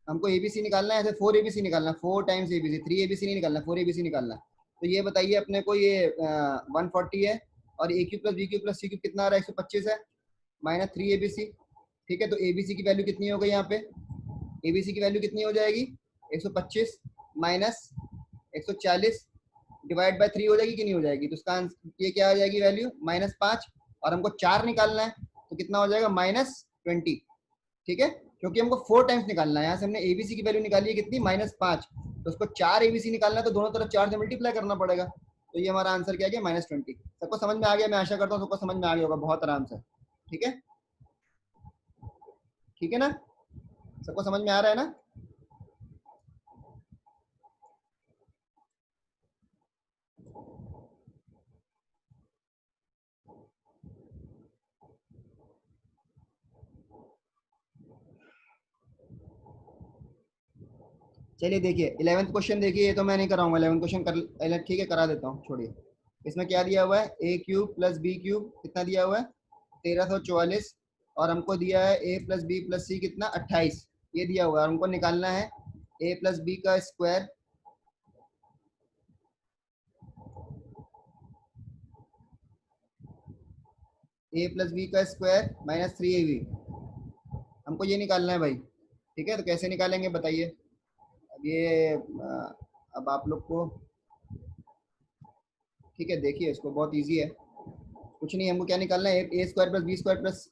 हमको एबीसी निकालना है, ऐसे 4abc निकालना, 4 टाइम्स एबीसी, 3abc नहीं निकालना, 4abc निकालना, तो ये बताइए अपने को, ये 140 है, और A cube plus B cube plus C cube कितना आ रहा है, 125 है, माइनस 3abc, ठीक है, तो एबीसी की वैल्यू कितनी हो गई यहाँ पे, एबीसी की वैल्यू कितनी हो जाएगी, 125 माइनस 140 डिवाइड बाय 3 हो जाएगी कि नहीं हो जाएगी, तो उसका ये क्या आ जाएगी वैल्यू, -5, और हमको 4 निकालना है, तो कितना हो जाएगा, -20, ठीक है, क्योंकि हमको 4 टाइम्स निकालना है, यहाँ से हमने एबीसी की वैल्यू निकाली है कितनी, -5, तो उसको 4 एबीसी निकालना है, तो दोनों तरफ 4 से मल्टीप्लाई करना पड़ेगा, तो ये हमारा आंसर क्या गया, -20। सबको समझ में आ गया, मैं आशा करता हूँ सबको समझ में आ गया होगा बहुत आराम से, ठीक है, ठीक है ना, सबको समझ में आ रहा है ना, चलिए देखिए 11th क्वेश्चन देखिए, ये तो मैं नहीं कराऊंगा 11th क्वेश्चन कर, ठीक है करा देता हूँ, छोड़िए, इसमें क्या दिया हुआ है, a cube plus B cube कितना दिया हुआ है, 1344, और हमको दिया है ए प्लस बी प्लस सी कितना, 28, ये दिया हुआ है, और हमको निकालना है ए प्लस बी का स्क्वायर, ए प्लस बी का स्क्वायर माइनस 3ab, हमको ये निकालना है भाई, ठीक है, तो कैसे निकालेंगे बताइए, ये अब आप लोग को ठीक है, देखिए इसको बहुत इजी है, कुछ नहीं, हमको क्या निकालना है, ए square plus B square plus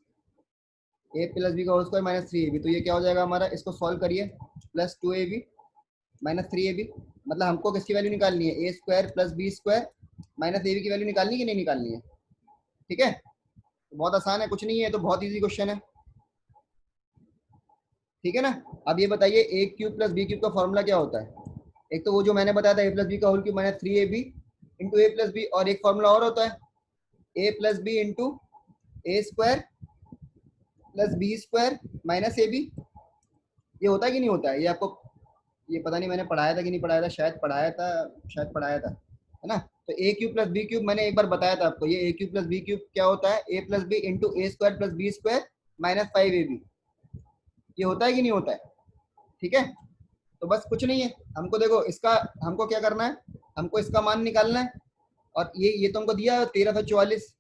A plus B का होल स्क्वायर माइनस 3ab, तो ये क्या हो जाएगा हमारा, इसको सॉल्व करिए, प्लस 2ab माइनस 3ab, मतलब हमको किसकी वैल्यू निकालनी है, ए square plus B square minus ए बी की वैल्यू निकालनी है कि नहीं निकालनी है, ठीक है, तो बहुत आसान है, कुछ नहीं है, तो बहुत इजी क्वेश्चन है, ठीक है ना। अब ये बताइए ए क्यूब प्लस बी क्यूब का फॉर्मूला क्या होता है, एक तो वो जो मैंने बताया था ए प्लस बी का whole cube minus 3ab into ए प्लस बी, और एक फॉर्मूला और होता है ए plus B into A square plus B square minus A B, ये होता है कि नहीं होता है, ये आपको, ये पता नहीं मैंने पढ़ाया था कि नहीं पढ़ाया था, शायद पढ़ाया था, है ना। तो A cube plus B cube मैंने एक बार बताया था आपको, ये ए क्यूब प्लस बी क्यूब क्या होता है, ए plus B into A square plus B square minus 5ab, ये होता है कि नहीं होता है, ठीक है। तो बस कुछ नहीं है, हमको देखो इसका, हमको क्या करना है, हमको इसका मान निकालना है, और ये तो हमको दिया 1344,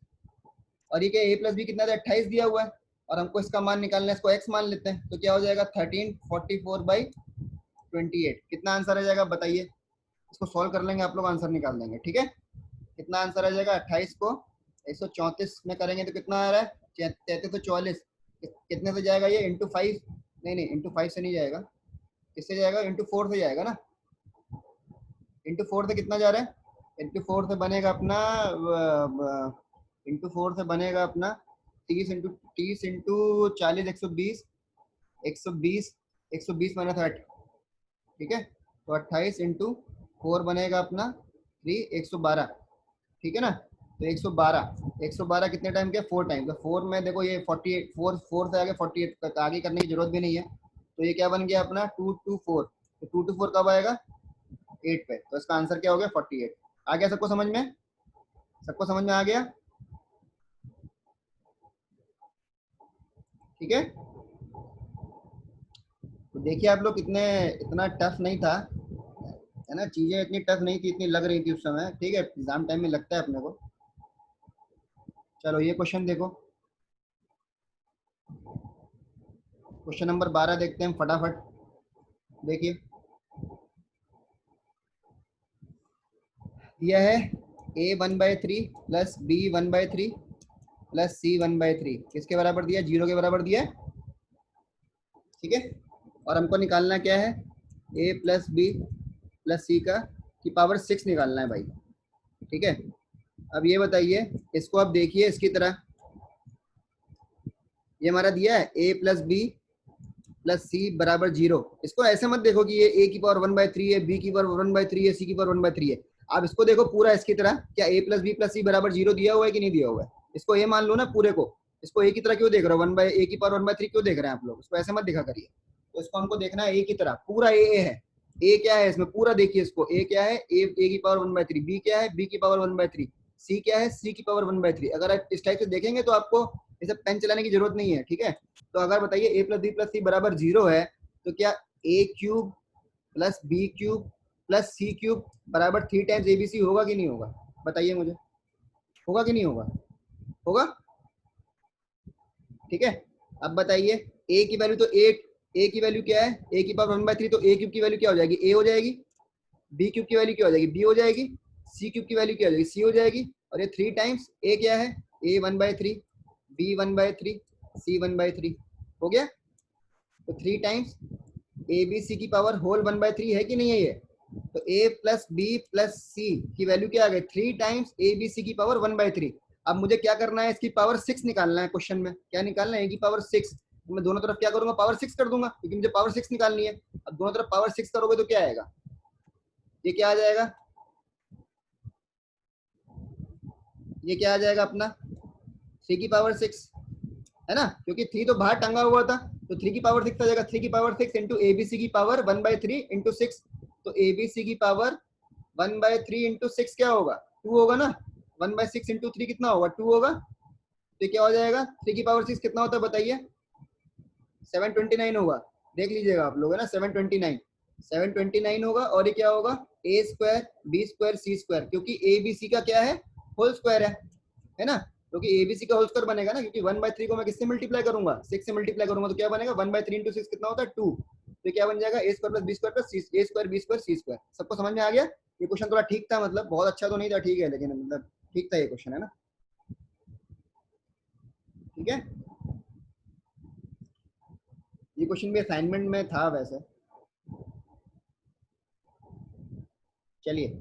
और ये क्या ए प्लस बी कितना था 28 दिया हुआ है, और हमको इसका मान निकालना है, इसको x मान लेते हैं, तो क्या हो जाएगा 1344/28, कितना आंसर आ जाएगा बताइए, इसको सॉल्व कर लेंगे आप लोग, आंसर निकाल देंगे, ठीक है। कितना आंसर आ जाएगा, 28 को 134 में करेंगे तो कितना आ रहा है 3344, कितने से जाएगा ये, इंटू 5, नहीं इंटू 5 से नहीं जाएगा, किससे जाएगा, इंटू 4 से जाएगा ना, इंटू 4 से कितना जा रहा है, इंटू 4 से बनेगा अपना, इंटू 4 से बनेगा अपना 30 इंटू 40 120, 120 माइनस 8, ठीक है, तो 28 इंटू 4 बनेगा अपना 112, ठीक है ना। तो 112 कितने टाइम के, 4 टाइम, तो 4 में देखो ये 48, 4 से आगे 48 तक आगे करने की जरूरत भी नहीं है, तो ये क्या बन गया अपना 2 to 4, तो 2 to 4 कब आएगा 8 पे, तो इसका आंसर क्या हो गया 48, आ गया सबको समझ में, सबको समझ में आ गया, ठीक है। तो देखिए आप लोग कितने, इतना टफ नहीं था, है ना, चीजें इतनी टफ नहीं थी, इतनी लग रही थी उस समय, ठीक है, एग्जाम टाइम में लगता है अपने को। चलो ये क्वेश्चन देखो, क्वेश्चन नंबर 12 देखते हैं फटाफट, देखिए यह है a 1/3 plus b 1/3 plus c 1/3, किसके बराबर दिया, 0 के बराबर दिया है, ठीक है, और हमको निकालना क्या है, a plus B plus c का की पावर 6 निकालना है भाई, ठीक है। अब ये बताइए, इसको आप देखिए इसकी तरह, ये हमारा दिया है a plus B plus c बराबर 0, इसको ऐसे मत देखो कि ये a की पावर 1/3 है, b की पावर 1/3 है, c की पावर 1/3 है, आप इसको देखो पूरा इसकी तरह, क्या a plus B plus c बराबर 0 दिया हुआ है कि नहीं दिया हुआ है, इसको a मान लो ना पूरे को, इसको a की तरह क्यों देख रहे हो, 1/a की पावर 1/3 क्यों देख रहे हैं आप लोग, इसको ऐसे मत देखा करिए, तो इसको हमको देखना है a की तरह, पूरा a है, a क्या है इसमें पूरा देखिए इसको, a क्या है, a की पावर 1/3, b क्या है, b की पावर 1/3, c क्या है, c की पावर 1/3, अगर आप इस टाइप से देखेंगे तो आपको इसे पेन चलाने की जरूरत नहीं है, ठीक है। तो अगर बताइए a plus B plus c बराबर 0 है, तो क्या a cube plus B cube plus C cube बराबर 3 टाइम्स एबीसी होगा कि नहीं होगा, बताइए मुझे, होगा कि नहीं होगा, होगा, ठीक है। अब बताइए a की वैल्यू तो 8, a की वैल्यू क्या है, a की पावर 1/3, तो a क्यूब की वैल्यू क्या हो जाएगी, a हो जाएगी, b क्यूब की वैल्यू क्या हो जाएगी, b हो जाएगी, c क्यूब की वैल्यू क्या हो जाएगी, c हो जाएगी, और ये 3 टाइम्स a क्या है, a 1/3, b 1/3, c 1/3 हो गया, तो 3 टाइम्स ए बी सी की पावर होल 1/3 है कि नहीं है ये, तो a प्लस बी प्लस सी की वैल्यू क्या आ गई, 3 टाइम्स ए बी सी की पावर 1/3, अब मुझे क्या करना है, इसकी पावर 6 निकालना है, क्वेश्चन में क्या निकालना है, a की पावर 6, तो मैं दोनों तरफ क्या करूंगा, पावर 6 कर दूंगा, क्योंकि मुझे पावर 6 निकालनी है, अब दोनों तरफ पावर 6 करोगे तो क्या आएगा, ये क्या आ जाएगा, ये क्या आ जाएगा अपना 3 की पावर 6, है ना, क्योंकि 3 तो बाहर टंगा हुआ था, तो 3 की पावर 6 आ जाएगा, 3 की पावर 6 इंटू एबीसी की पावर 1/3 इंटू 6, तो एबीसी की पावर 1/3 इंटू 6 क्या होगा, 2 होगा ना, 1/6 इंटू 3 कितना होगा, 2 होगा, तो क्या हो जाएगा, 3 की पावर 6 कितना होता है बताइए, 729 होगा, देख लीजिएगा आप लोग, है ना, 729 होगा, और ये क्या होगा, a square B square C square, क्योंकि ए बी सी का क्या है, होल स्क्वायर है ना, क्योंकि एबीसी का होल स्क्वायर बनेगा ना, क्योंकि 1/3 को मैं किससे मल्टीप्लाई करूंगा, 6 से मल्टीप्लाई करूंगा, तो क्या बनेगा 1/3 इंटू 6 कितना होता है 2, तो क्या बन जाएगा, A square plus B square plus A square B square C square. सबको समझ में आ गया? ये क्वेश्चन थोड़ा ठीक था, मतलब बहुत अच्छा तो नहीं था, ठीक है, लेकिन मतलब ठीक था ये क्वेश्चन, है ना? ठीक है, ये क्वेश्चन भी असाइनमेंट में था वैसे। चलिए,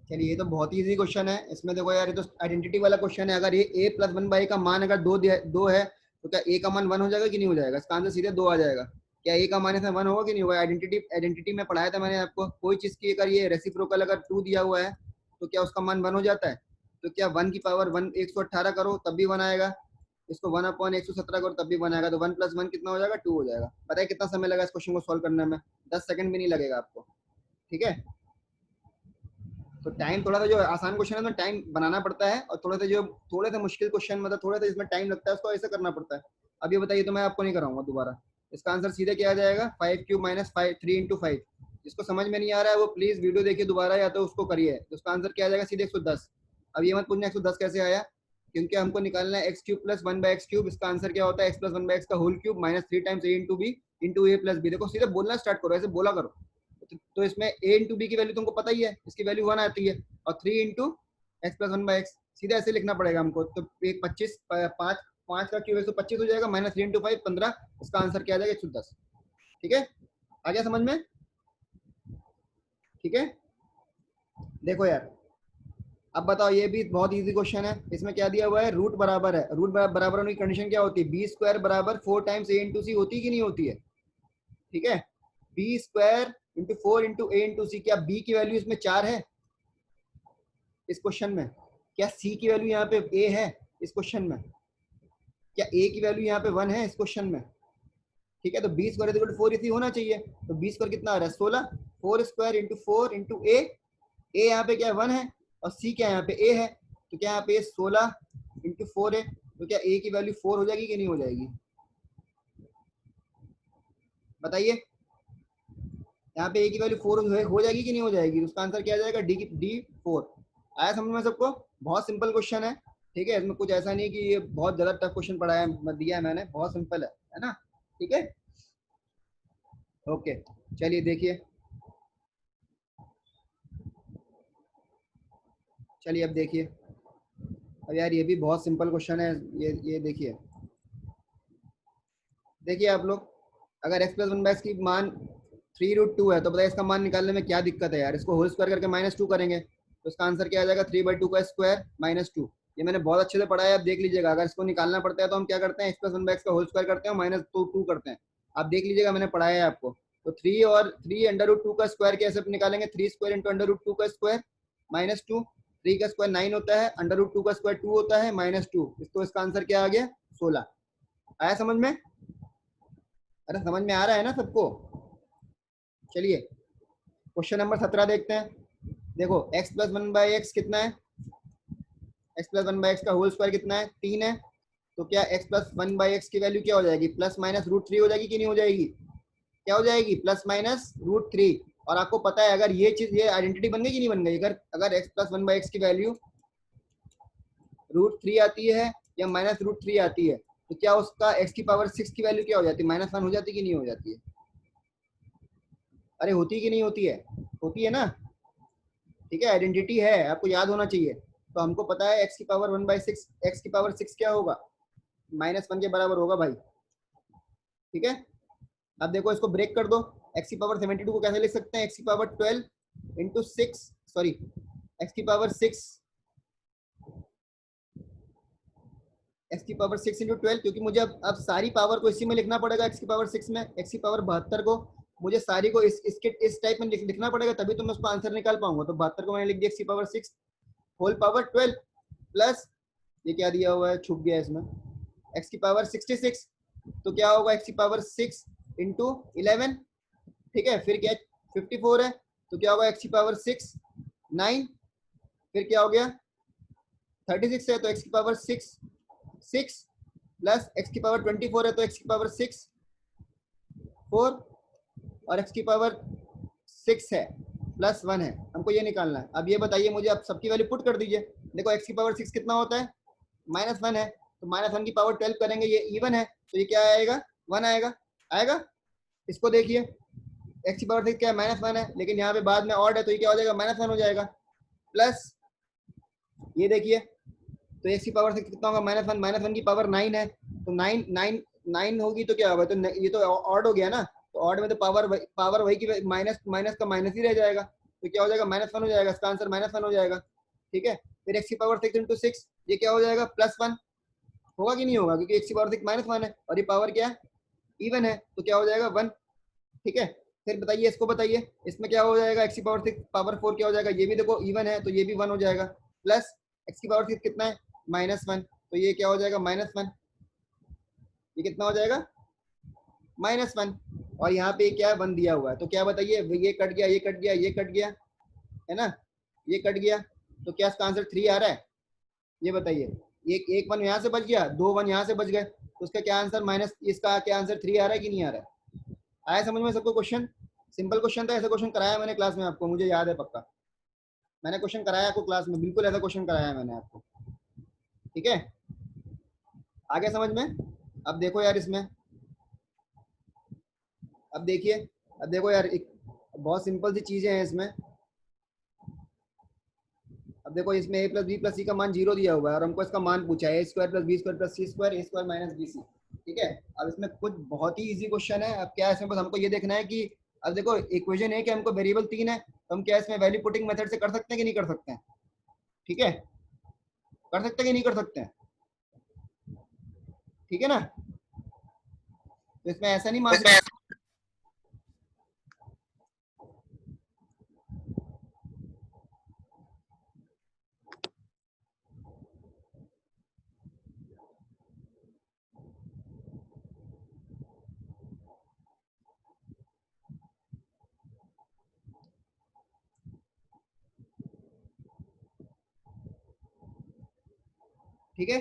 चलिए ये तो बहुत ही इजी क्वेश्चन है। इसमें देखो यार, ये तो आइडेंटिटी वाला क्वेश्चन है। अगर ये a प्लस वन बाई का मान अगर दो है तो क्या a का मान वन हो जाएगा कि नहीं हो जाएगा? इसका आंसर सीधे दो आ जाएगा। क्या a का मान इसमें वन होगा कि नहीं होगा? आइडेंटिटी आइडेंटिटी में पढ़ाया था मैंने आपको, कोई चीज की अगर ये रेसिप्रोकल अगर टू दिया हुआ है तो क्या उसका मान वन हो जाता है? तो क्या वन की पावर वन 118 करो तब भी वन आएगा, इसको 1/117 करो तब भी वन आएगा, तो वन प्लस वन कितना हो जाएगा? टू हो जाएगा। पता है कितना समय लगा इस क्वेश्चन को सॉल्व करने में? 10 सेकंड भी नहीं लगेगा आपको। ठीक है, तो टाइम थोड़ा सा, जो आसान क्वेश्चन है ना टाइम बनाना पड़ता है, और थोड़े से मुश्किल क्वेश्चन मतलब थोड़े से इसमें टाइम लगता है, उसको ऐसे करना पड़ता है। अब ये बताइए, तो मैं आपको नहीं कराऊंगा दोबारा। इसका आंसर सीधे क्या आ जाएगा? 5³ माइनस 3 × 5। जिसको समझ में नहीं आ रहा है वो प्लीज वीडियो देखिए दोबारा, या तो उसको करिए। तो उसका आंसर क्या आ जाएगा? सीधे 110। अब ये मत पूछना 110 कैसे आया, क्योंकि हमको निकालना है x³ प्लस 1/x³। इसका आंसर क्या होता है? x प्लस 1/x का whole cube minus 3 times a into b into A plus b. देखो सीधे बोलना स्टार्ट करो, ऐसे बोला करो। तो इसमें a इंटू बी की वैल्यू तुमको पता ही है, इसकी वैल्यू 1 आती है, और 3 इंटू एक्स प्लस 1/x सीधा ऐसे लिखना पड़ेगा हमको। तो एक 25 पाँच पाँच का क्यूब 125 हो जाएगा, माइनस 3 इंटू 5 15। इसका आंसर क्या आ जाएगा? 110। ठीक है, आ गया समझ में? ठीक है, देखो यार, अब बताओ, ये भी बहुत इजी क्वेश्चन है। इसमें क्या दिया हुआ है? रूट बराबर है। रूट बराबर होने की कंडीशन क्या होती है? बी स्क्वायर बराबर 4 टाइम्स ए इंटू सी होती है कि नहीं होती है? ठीक है, B square into 4 into a into सी। क्या बी की वैल्यू इसमें 4 है इस क्वेश्चन में? क्या सी की वैल्यू यहाँ पे ए है इस क्वेश्चन में? क्या ए की वैल्यू यहाँ पे 1 है इस क्वेश्चन में? ठीक है, तो बी स्क्वायर इक्वल टू 4 इसी होना चाहिए। तो बी स्क्वायर कितना आ रहा है? 16। 4 स्क्वायर इंटू 4 इंटू ए। ए यहाँ पे क्या है? 1 है, और सी क्या है यहाँ पे? ए है। तो क्या यहाँ पे 16 इंटू 4 है, तो क्या ए की वैल्यू 4 हो जाएगी कि नहीं हो जाएगी? बताइए, यहाँ पे ए की वैल्यू 4 हो जाएगी कि नहीं हो जाएगी? उसका आंसर क्या आ जाएगा? डी 4। आया समझ में सबको? बहुत सिंपल क्वेश्चन है। ठीक है, इसमें कुछ ऐसा नहीं कि ये बहुत ज्यादा टफ क्वेश्चन पढ़ाया दिया है मैंने, बहुत सिंपल है ना? ठीक है, ओके, चलिए देखिए। चलिए अब देखिए, अब यार ये भी बहुत सिंपल क्वेश्चन है। ये देखिए, देखिए आप लोग, अगर x प्लस 1/x की मान 3√2 है, तो बताइए इसका मान निकालने में क्या दिक्कत है यार? इसको होल स्क्वायर करके -2 करेंगे, तो इसका आंसर क्या आ जाएगा? 3/2 का स्क्वायर -2। ये मैंने बहुत अच्छे से पढ़ा है, आप देख लीजिएगा। अगर इसको निकालना पड़ता है तो हम क्या करते हैं? x प्लस 1/x का होल स्क्वायर करते हैं, -2 करते हैं। आप देख लीजिएगा, मैंने पढ़ाया है आपको। तो 3 और 3 √2 का स्क्वायर कैसे निकालेंगे? 3 स्क्वायर इंटू √2 का स्क्वायर -2। 3 का स्क्वायर 9 होता है, √2 का स्क्वायर 2 होता है, -2। तो इसका आंसर क्या आ गया? 16। आया समझ में? अरे समझ में आ रहा है ना सबको? चलिए क्वेश्चन नंबर 17 देखते हैं। देखो x प्लस 1/x कितना है? x प्लस 1/x का होल स्क्वायर कितना है? 3 है। तो क्या x प्लस 1/x की वैल्यू क्या हो जाएगी? प्लस माइनस √3 हो जाएगी कि नहीं हो जाएगी? क्या हो जाएगी? Plus minus √3। और आपको पता है, अगर ये चीज, ये आइडेंटिटी बन गई कि नहीं बन गई? अगर अगर x प्लस 1/x की वैल्यू √3 आती है या -√3 आती है, तो क्या उसका x की पावर 6 की वैल्यू क्या हो जाती है? -1 हो जाती है कि नहीं हो जाती है? अरे होती कि नहीं होती है? होती है ना? ठीक है, आइडेंटिटी है, आपको याद होना चाहिए। तो हमको पता है x की पावर 1/6, x की पावर 6 क्या होगा? -1 के बराबर होगा भाई। ठीक है, अब देखो इसको ब्रेक कर दो। x की पावर 72 को कैसे लिख सकते हैं? x की पावर 12 इंटू 6, सॉरी, x की पावर 6, x की पावर 6 इंटू 12, क्योंकि मुझे अब सारी पावर को इसी में लिखना पड़ेगा। x की पावर 6 में x की पावर 72 को मुझे सारी को इस टाइप में लिखना पड़ेगा, तभी तो मैं उसका आंसर निकाल पाऊंगा। तो 72 को मैंने लिख दिया x की पावर 6 होल पावर 12 प्लस, ये क्या दिया हुआ है, छुप गया इसमें, x की पावर 66। तो क्या होगा? x की पावर 6 इंटू 11। ठीक है, फिर क्या 54 है, तो क्या होगा? x की पावर 6 9, फिर क्या हो गया 36 है, तो x की पावर 6 6 प्लस एक्स की पावर 24 है तो एक्स की पावर 6 4 और एक्स की पावर 6 है प्लस 1 है, हमको ये निकालना है। अब ये बताइए मुझे, आप सबकी वैल्यू पुट कर दीजिए। देखो एक्स की पावर 6 कितना होता है, -1 है, तो -1 की पावर 12 करेंगे, ये इवन है तो ये क्या आएगा, 1 आएगा। आएगा, इसको देखिए, एक्स की पावर 6 क्या है, -1 है, लेकिन यहाँ पे बाद में ऑड है तो ये क्या हो जाएगा, -1 हो जाएगा। प्लस ये देखिए, तो एक्स की पावर 6 कितना होगा, -1, -1 की पावर 9 है, तो 9 होगी तो क्या होगा, तो ये तो ऑड हो गया ना, तो ऑड में तो पावर वही की माइनस माइनस का माइनस ही रह जाएगा, तो क्या हो जाएगा, -1 हो जाएगा, इसका आंसर -1 हो जाएगा। ठीक है, फिर एक्स की पावर 6 इंटू 6 ये क्या हो जाएगा, +1 होगा कि नहीं होगा, क्योंकि एक्स की पावर 6 -1 है और ये पावर क्या है, इवन है, तो क्या हो जाएगा 1। ठीक है, फिर बताइए, इसको बताइए, इसमें क्या हो जाएगा, एक्स की पावर 6 पावर 4 क्या हो जाएगा, ये भी देखो इवन है तो ये भी 1 हो जाएगा। प्लस एक्स की पावर 6 कितना है, -1, तो ये क्या हो जाएगा, -1, ये कितना हो जाएगा, -1, और यहाँ पे क्या है, 1 दिया हुआ है, तो क्या बताइए, ये कट गया, ये कट गया, ये कट गया, है ना, ये कट गया, तो क्या इसका आंसर 3 आ रहा है, ये बताइए। एक 1 यहाँ से बच गया, 2 1 यहाँ से बच गए, तो उसका क्या आंसर माइनस, इसका क्या आंसर 3 आ रहा है कि नहीं आ रहा है। आया समझ में सबको क्वेश्चन, सिंपल क्वेश्चन था, ऐसा क्वेश्चन कराया मैंने क्लास में आपको, मुझे याद है पक्का, मैंने क्वेश्चन कराया आपको क्लास में, बिल्कुल ऐसा क्वेश्चन कराया मैंने आपको। ठीक है, आगे समझ में। अब देखो यार इसमें, अब देखिए, अब देखो यार, एक बहुत सिंपल सी चीजें हैं इसमें। अब देखो इसमें a plus B plus c का मान 0 दिया हुआ है और हमको इसका मान पूछा है a² + b² + c² a² - bc। ठीक है, अब इसमें कुछ बहुत ही इजी क्वेश्चन है। अब क्या है इसमें, बस हमको ये देखना है कि, अब देखो इक्वेशन है कि हमको वेरिएबल 3 है, तो हम क्या इसमें वैल्यू पुटिंग मेथड से कर सकते हैं कि नहीं कर सकते हैं। ठीक है, कर सकते हैं कि नहीं कर सकते हैं, ठीक है ना, तो इसमें ऐसा नहीं मान सकते। ठीक है,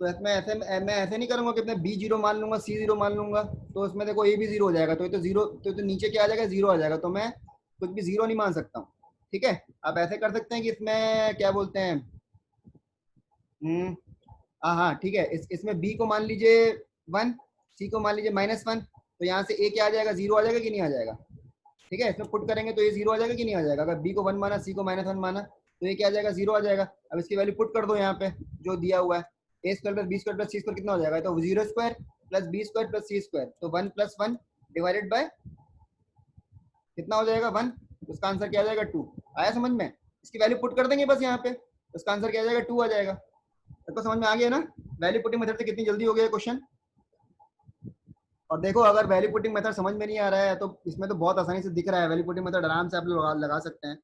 तो इसमें ऐसे मैं ऐसे नहीं करूंगा कि मैं बी 0 मान लूंगा, सी 0 मान लूंगा, तो इसमें देखो ए भी 0 हो जाएगा, तो ये तो 0, तो नीचे क्या आ जाएगा, 0 आ जाएगा, तो मैं कुछ भी 0 नहीं मान सकता हूँ। ठीक है, आप ऐसे कर सकते हैं कि इसमें क्या बोलते हैं, हाँ हाँ ठीक है, इसमें बी को मान लीजिए 1, सी को मान लीजिए -1, तो यहाँ से ए क्या आ जाएगा, 0 आ जाएगा कि नहीं आ जाएगा। ठीक है, इसमें पुट करेंगे तो ये 0 आ जाएगा कि नहीं आ जाएगा, अगर बी को 1 माना, सी को -1 माना, तो ये क्या आ जाएगा, 0 आ जाएगा। अब इसकी वैल्यू पुट कर दो यहाँ पे जो दिया हुआ है, a² + b² + c² कितना हो जाएगा, तो 0² + b² + c², तो 1 + 1 डिवाइडेड बाय कितना हो जाएगा, 1, उसका आंसर क्या आ जाएगा, 2। आया समझ में, इसकी वैल्यू पुट कर देंगे बस यहाँ पे, उसका आंसर क्या आ जाएगा, 2 आ जाएगा। सबको समझ में आ गया ना, वैल्यू पुटिंग मेथड से कितनी जल्दी हो गया क्वेश्चन। और देखो अगर वैल्यू पुटिंग मेथड समझ में नहीं आ रहा है तो इसमें तो बहुत आसानी से दिख रहा है, वैल्यू पुटिंग मेथड आराम से आप लोग लगा सकते हैं।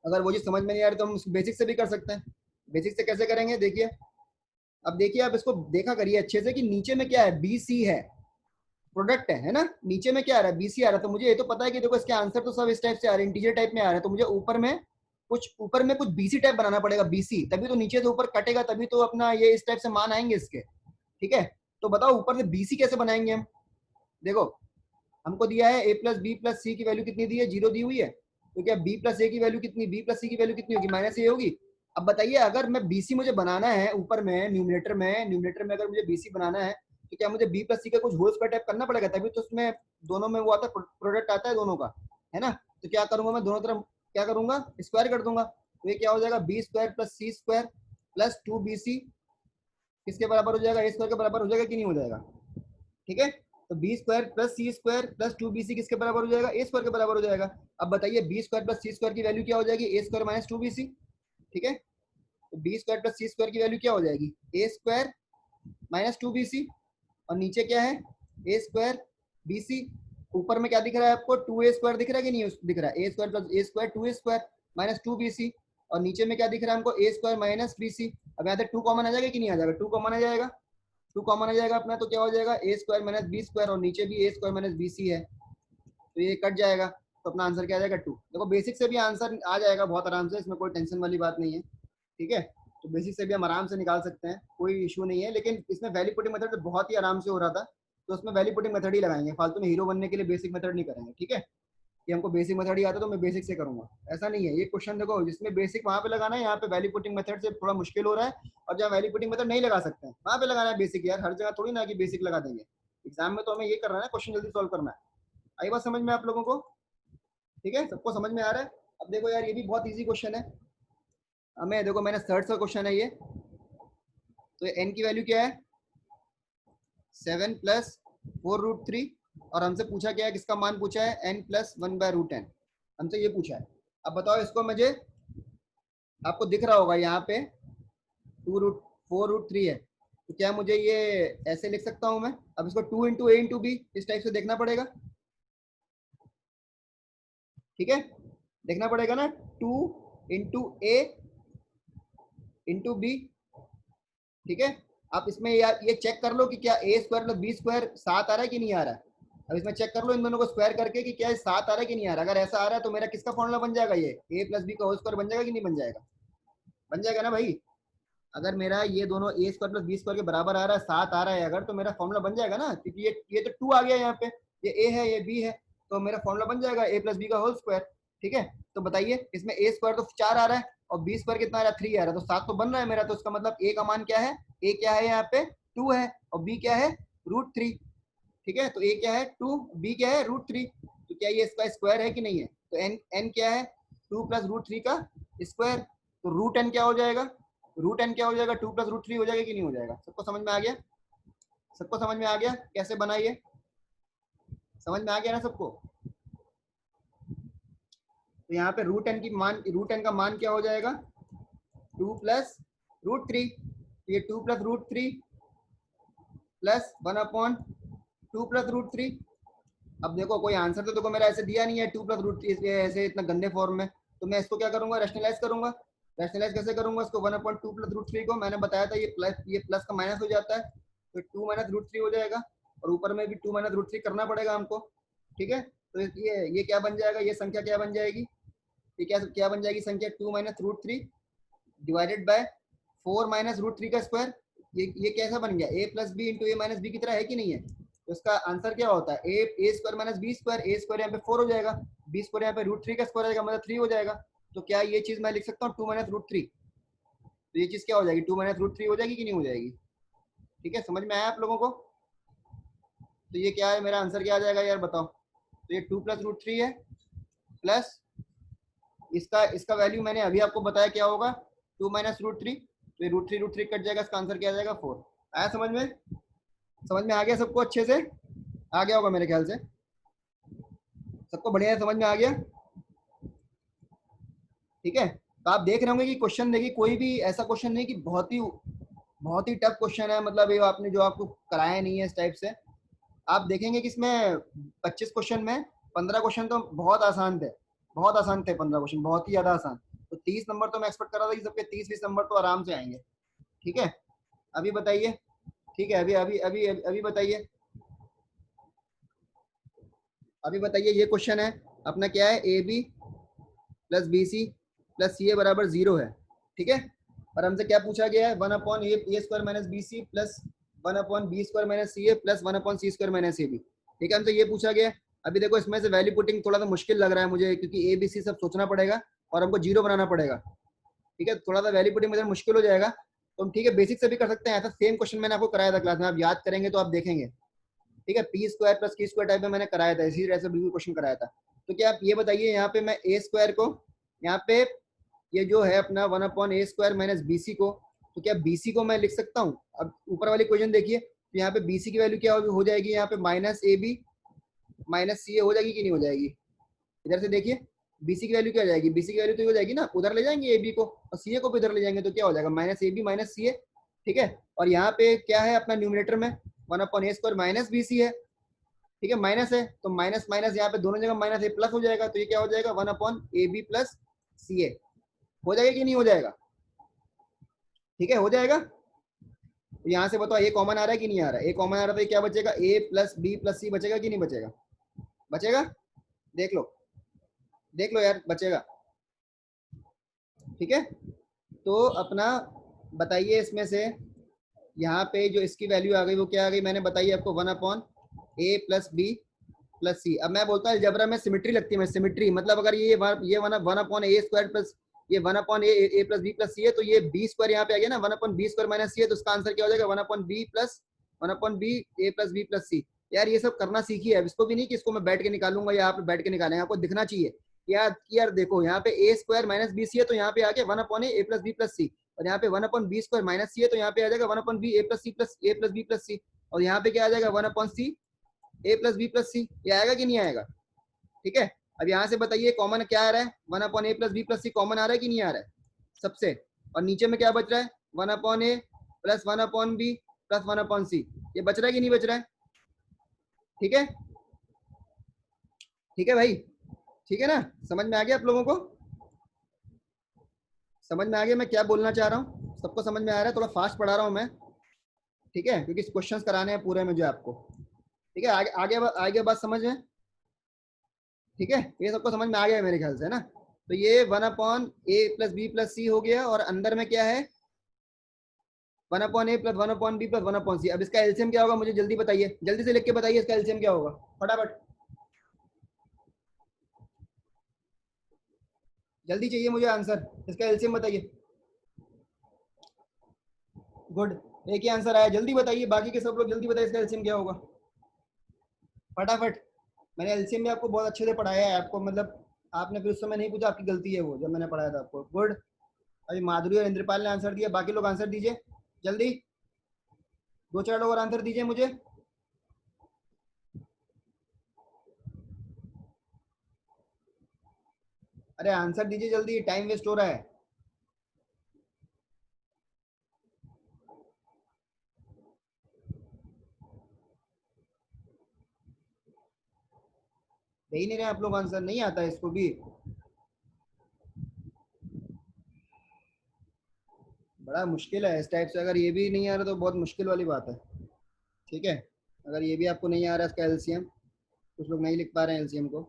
अगर वो चीज समझ में नहीं आ रही तो हम बेसिक से भी कर सकते हैं। बेसिक से कैसे करेंगे, देखिए, अब देखिए आप इसको देखा करिए अच्छे से कि नीचे में क्या है, बी सी है, प्रोडक्ट है ना, नीचे में क्या आ रहा है, बीसी आ रहा है, तो मुझे ये तो पता है कि देखो इसके आंसर तो सब इस टाइप से आ रहे हैं, इंटीजर टाइप में आ रहे हैं, तो मुझे ऊपर में कुछ बीसी टाइप बनाना पड़ेगा, बीसी, तभी तो नीचे से ऊपर कटेगा, तभी तो अपना ये इस टाइप से मान आएंगे इसके। ठीक है, तो बताओ ऊपर से बीसी कैसे बनाएंगे हम। देखो हमको दिया है a + b + c की वैल्यू कितनी दी है, 0 दी हुई है, तो क्या b + a की वैल्यू कितनी, b + c की वैल्यू कितनी होगी, -a होगी। अब बताइए अगर मैं बीसी मुझे बनाना है ऊपर में, न्यूमरेटर में अगर मुझे बीसी बनाना है, तो क्या मुझे b + c का कुछ होल स्क्वायर टाइप करना पड़ेगा, तभी तो उसमें दोनों में वो आता है, प्रोडक्ट आता है दोनों का, है ना। तो क्या करूंगा मैं, दोनों तरफ क्या करूंगा, स्क्वायर कर दूंगा, तो ये क्या हो जाएगा, b² + c² + 2bc किसके बराबर हो जाएगा, a² के बराबर हो जाएगा कि नहीं हो जाएगा। ठीक है, तो b² + c² + 2bc किसके बराबर हो जाएगा, a² के बराबर हो जाएगा। अब बताइए b² + c² की वैल्यू क्या हो जाएगी, a² - 2bc। ठीक है, तो b² + c² की वैल्यू क्या हो जाएगी, a² - 2bc, और नीचे क्या है, a² bc, ऊपर में क्या दिख रहा है आपको, 2a² दिख रहा है कि नहीं दिख रहा है, a² + a² 2a² - 2bc, और नीचे में क्या दिख रहा है हमको, a² - bc। अब यहाँ से 2 कॉमन आ जाएगा कि नहीं आ जाएगा, 2 कॉमन आ जाएगा, 2 कॉमन आ जाएगा अपना, तो क्या हो जाएगा, a² - b² और नीचे भी a² - bc है, तो ये कट जाएगा, तो अपना आंसर क्या आ जाएगा, 2। देखो बेसिक से भी आंसर आ जाएगा बहुत आराम से, इसमें कोई टेंशन वाली बात नहीं है। ठीक है, तो बेसिक से भी हम आराम से निकाल सकते हैं, कोई इशू नहीं है। लेकिन इसमें वैल्यू पुटिंग मेथड बहुत ही आराम से हो रहा था, तो उसमें वैल्यू पुटिंग मेथड ही लगाएंगे, फालतू में हीरो बनने के लिए बेसिक मेथड नहीं करेंगे। ठीक है, कि हमको बेसिक मेथड ही आता तो मैं बेसिक से करूंगा, ऐसा नहीं है। ये क्वेश्चन देखो, जिसमें बेसिक वहां पे लगाना है, यहाँ पे वैल्यू पुटिंग मेथड से थोड़ा मुश्किल हो रहा है, और जहाँ वैल्यू पुटिंग मेथड नहीं लगा सकते हैं वहां पे लगाना है बेसिक। यार हर जगह थोड़ी ना कि बेसिक लगा देंगे, एग्जाम में तो हमें ये करना है, क्वेश्चन जल्दी सॉल्व करना है। आई बात समझ में आप लोगों को? ठीक है, सबको समझ में आ रहा है? अब देखो यार, ये भी बहुत ईजी क्वेश्चन है। हमें देखो, मैंने थर्ड का क्वेश्चन है ये, तो एन की वैल्यू क्या है? 7 + 4√3, और हमसे पूछा क्या है, किसका मान पूछा है? n + 1/√n, हमसे ये पूछा है। अब बताओ इसको, मुझे आपको दिख रहा होगा यहाँ पे 4√3 है, तो क्या मुझे ये ऐसे लिख सकता हूँ मैं? अब इसको 2 × a × b इस टाइप से देखना पड़ेगा। ठीक है, देखना पड़ेगा ना, 2 × a × b। ठीक है, आप इसमें यार ये चेक कर लो कि क्या a² + b² 7 आ रहा है कि नहीं आ रहा है। अब इसमें चेक कर लो इन दोनों को स्क्वायर करके कि क्या 7 आ रहा है कि नहीं आ रहा है। अगर ऐसा आ रहा है तो मेरा किसका फॉर्मूला बन जाएगा? ये a + b का होल स्क्वायर बन जाएगा कि नहीं बन जाएगा? बन जाएगा ना भाई। अगर मेरा ये दोनों a² + b² के बराबर आ रहा है, 7 आ रहा है अगर, तो मेरा फॉर्मूला बन जाएगा ना, क्योंकि ये तो 2 आ गया यहाँ पे, ये a है ये b है, तो मेरा फॉर्मूला बन जाएगा a + b का होल स्क्वायर। ठीक है, तो बताइए इसमें a² तो 4 आ रहा है और b² कितना आ रहा है? 3 आ रहा है, तो 7 तो बन रहा है मेरा। तो इसका मतलब a का मान क्या है? a क्या है यहाँ पे? 2 है, और b क्या है? √3। ठीक है, तो a क्या है? 2, b क्या है? √3। तो क्या ये इसका स्क्वायर है कि नहीं है? तो n क्या है? 2 + √3 का स्क्वायर। तो √n क्या हो जाएगा? √n क्या हो जाएगा? 2 + √3 हो जाएगा कि नहीं हो जाएगा? सबको समझ में आ गया? सबको समझ में आ गया कैसे बनाइए? समझ में आ गया ना सबको? तो यहाँ पे √n का मान क्या हो जाएगा? 2 + √3। तो ये 2 + √3 प्लस 1/2 + √3। अब देखो, कोई आंसर तो देखो मेरा ऐसे दिया नहीं है 2 + √3 ऐसे इतना गंदे फॉर्म में, तो मैं इसको क्या करूंगा? रैशनलाइज करूंगा। रैशनलाइज कैसे करूंगा इसको? 1/2 + √3 को मैंने बताया था, ये प्लस का माइनस हो जाता है, तो 2 - √3 हो जाएगा, और ऊपर में भी 2 - √3 करना पड़ेगा हमको। ठीक है, तो ये क्या बन जाएगा? ये संख्या क्या बन जाएगी? ये क्या क्या बन जाएगी संख्या? 2 - √3 डिवाइडेड बाय 4 - √3 का स्क्वायर। ये कैसा बन गया? a + b × a - b की तरह है कि नहीं है? तो इसका आंसर क्या होता है? a² - b²। a² यहाँ पे 4 हो जाएगा, b² यहाँ पे √3 का स्क्वायर आएगा, मतलब 3 हो जाएगा। तो क्या ये चीज मैं लिख सकता हूँ 2 - √3? तो ये चीज क्या हो जाएगी? 2 - √3 हो जाएगी कि नहीं हो जाएगी? ठीक है, समझ में आया आप लोगों को? तो ये क्या है, मेरा आंसर क्या आ जाएगा यार बताओ? तो ये 2 + √3 है, प्लस इसका इसका वैल्यू मैंने अभी आपको बताया क्या होगा? 2 - √3। तो ये √3 कट जाएगा, इसका आंसर क्या आ जाएगा? 4। आया समझ में? समझ में आ गया सबको? अच्छे से आ गया होगा मेरे ख्याल से, सबको बढ़िया है, समझ में आ गया? ठीक है, तो आप देख रहे होंगे कि क्वेश्चन, देखिए कोई भी ऐसा क्वेश्चन नहीं कि बहुत ही टफ क्वेश्चन है, मतलब ये आपने जो आपको कराया नहीं है इस टाइप से। आप देखेंगे कि इसमें 25 क्वेश्चन में 15 क्वेश्चन तो बहुत आसान थे, बहुत आसान थे 15 क्वेश्चन, बहुत ही ज्यादा आसान। तो 30 नंबर तो मैं एक्सपेक्ट कर रहा था कि सबके 30-20 नंबर तो आराम से आएंगे। ठीक है, अभी बताइए। ठीक है, अभी अभी अभी अभी बताइए, अभी बताइए। ये क्वेश्चन है अपना, क्या है? AB + BC + CA = 0 है। ठीक है, और हमसे क्या पूछा गया है? 1/a² - BC + 1/b² - CA + 1/c² - AB। ठीक है, हमसे ये पूछा गया है। अभी देखो, इसमें से वैल्यू पुटिंग थोड़ा सा मुश्किल लग रहा है मुझे, क्योंकि ABC सब सोचना पड़ेगा और हमको 0 बनाना पड़ेगा। ठीक है, थोड़ा सा वैल्यू पुटिंग मुझे मुश्किल हो जाएगा, तो हम ठीक है बेसिक से भी कर सकते हैं। ऐसा सेम क्वेश्चन मैंने आपको कराया था क्लास में, आप याद करेंगे तो आप देखेंगे। ठीक है, p² + q² टाइप में मैंने कराया था, इसी तरह से बिल्कुल क्वेश्चन कराया था। तो क्या आप ये बताइए, यहाँ पे मैं a² को, यहाँ पे ये जो है अपना 1/a² - BC को, तो क्या BC को मैं लिख सकता हूँ? अब ऊपर वाली क्वेश्चन देखिए, तो यहाँ पे BC की वैल्यू क्या हो जाएगी? यहाँ पे -AB - CA हो जाएगी कि नहीं हो जाएगी? इधर से देखिए, BC की वैल्यू क्या हो जाएगी? BC की वैल्यू तो हो जाएगी ना, उधर ले जाएंगे AB को और CA को भी इधर ले जाएंगे, तो क्या हो जाएगा? -AB - CA। ठीक है, और यहाँ पे क्या है अपना न्यूमरेटर में? 1/a² - BC है। ठीक है, माइनस है, तो माइनस माइनस यहाँ पे दोनों जगह माइनस है, प्लस हो जाएगा, तो ये क्या हो जाएगा? 1/AB + CA हो जाएगा कि नहीं हो जाएगा? ठीक है, हो जाएगा। तो यहाँ से बताओ, ए कॉमन आ रहा है कि नहीं आ रहा है? ए कॉमन आ रहा है, तो क्या बचेगा? A + B + C बचेगा कि नहीं बचेगा? बचेगा, देख लो, देख लो यार, बचेगा। ठीक है, तो अपना बताइए इसमें से यहाँ पे जो इसकी वैल्यू आ गई वो क्या आ गई, मैंने बताई आपको 1/a प्लस बी प्लस सी। अब मैं बोलता हूँ अलजेब्रा में सिमेट्री लगती है, मैं सिमेट्री मतलब अगर ये 1/a² प्लस ये 1/a प्लस बी प्लस सी है, तो ये बी स्क्वायर यहाँ पे आ गया ना, 1/b² माइनस सी है, तो इसका आंसर क्या हो जाएगा 1/b plus 1/b a plus B plus C. यार ये सब करना सीखिए, अब इसको भी नहीं कि इसको मैं बैठ के निकालूंगा या आप बैठ के निकालेंगे, आपको दिखना चाहिए यार देखो यहाँ पे a² माइनस बी सी है, तो यहाँ पे आ गया 1/a plus B plus C, और यहाँ पे 1/b² माइनस सी है, तो यहाँ पे आ जाएगा 1/b a plus B plus C, और यहाँ पे क्या आ जाएगा 1/c a plus B plus C. ये आएगा कि नहीं आएगा? ठीक है, अब यहाँ से बताइए कॉमन क्या आ रहा है, 1/a प्लस बी प्लस सी कॉमन आ रहा है कि नहीं आ रहा है सबसे, और नीचे में क्या बच रहा है 1/a plus 1/b plus 1/c, ये बच रहा है कि नहीं बच रहा है? ठीक है, ठीक है भाई, ठीक है ना, समझ में आ गया आप लोगों को? समझ में आ गया मैं क्या बोलना चाह रहा हूँ? सबको समझ में आ रहा है? थोड़ा फास्ट पढ़ा रहा हूँ मैं, ठीक है, क्योंकि क्वेश्चंस कराने हैं पूरे मुझे आपको। ठीक है, आगे आगे आगे बात समझ में, ठीक है, ये सबको समझ में आ गया है मेरे ख्याल से, है ना? तो ये 1/a प्लस बी प्लस सी हो गया, और अंदर में क्या है 1/a plus 1/b plus 1/c। अब इसका एलसीएम क्या होगा मुझे जल्दी बताइए, जल्दी से लिख के बताइए इसका एलसीएम क्या होगा, फटाफट जल्दी चाहिए मुझे आंसर, इसका एलसीएम बताइए। गुड, एक ही आंसर आया, जल्दी बताइए, बाकी के सब लोग जल्दी बताइए इसका एलसीएम क्या होगा फटाफट। मैंने एलसीएम में आपको बहुत अच्छे से पढ़ाया है आपको, मतलब आपने फिर उस समय नहीं पूछा, आपकी गलती है वो, जब मैंने पढ़ाया था आपको। गुड, अभी माधुरी और इंद्रपाल ने आंसर दिया, बाकी लोग आंसर दीजिए जल्दी, 2-4 लोग और आंसर दीजिए मुझे। अरे आंसर दीजिए जल्दी, टाइम वेस्ट हो रहा है। दे ही नहीं रहे आप लोग आंसर, नहीं आता है इसको भी, बड़ा मुश्किल है इस टाइप से, अगर ये भी नहीं आ रहा तो बहुत मुश्किल वाली बात है। ठीक है, अगर ये भी आपको नहीं आ रहा इसका एलसीएम, कुछ लोग नहीं लिख पा रहे हैं एलसीएम को,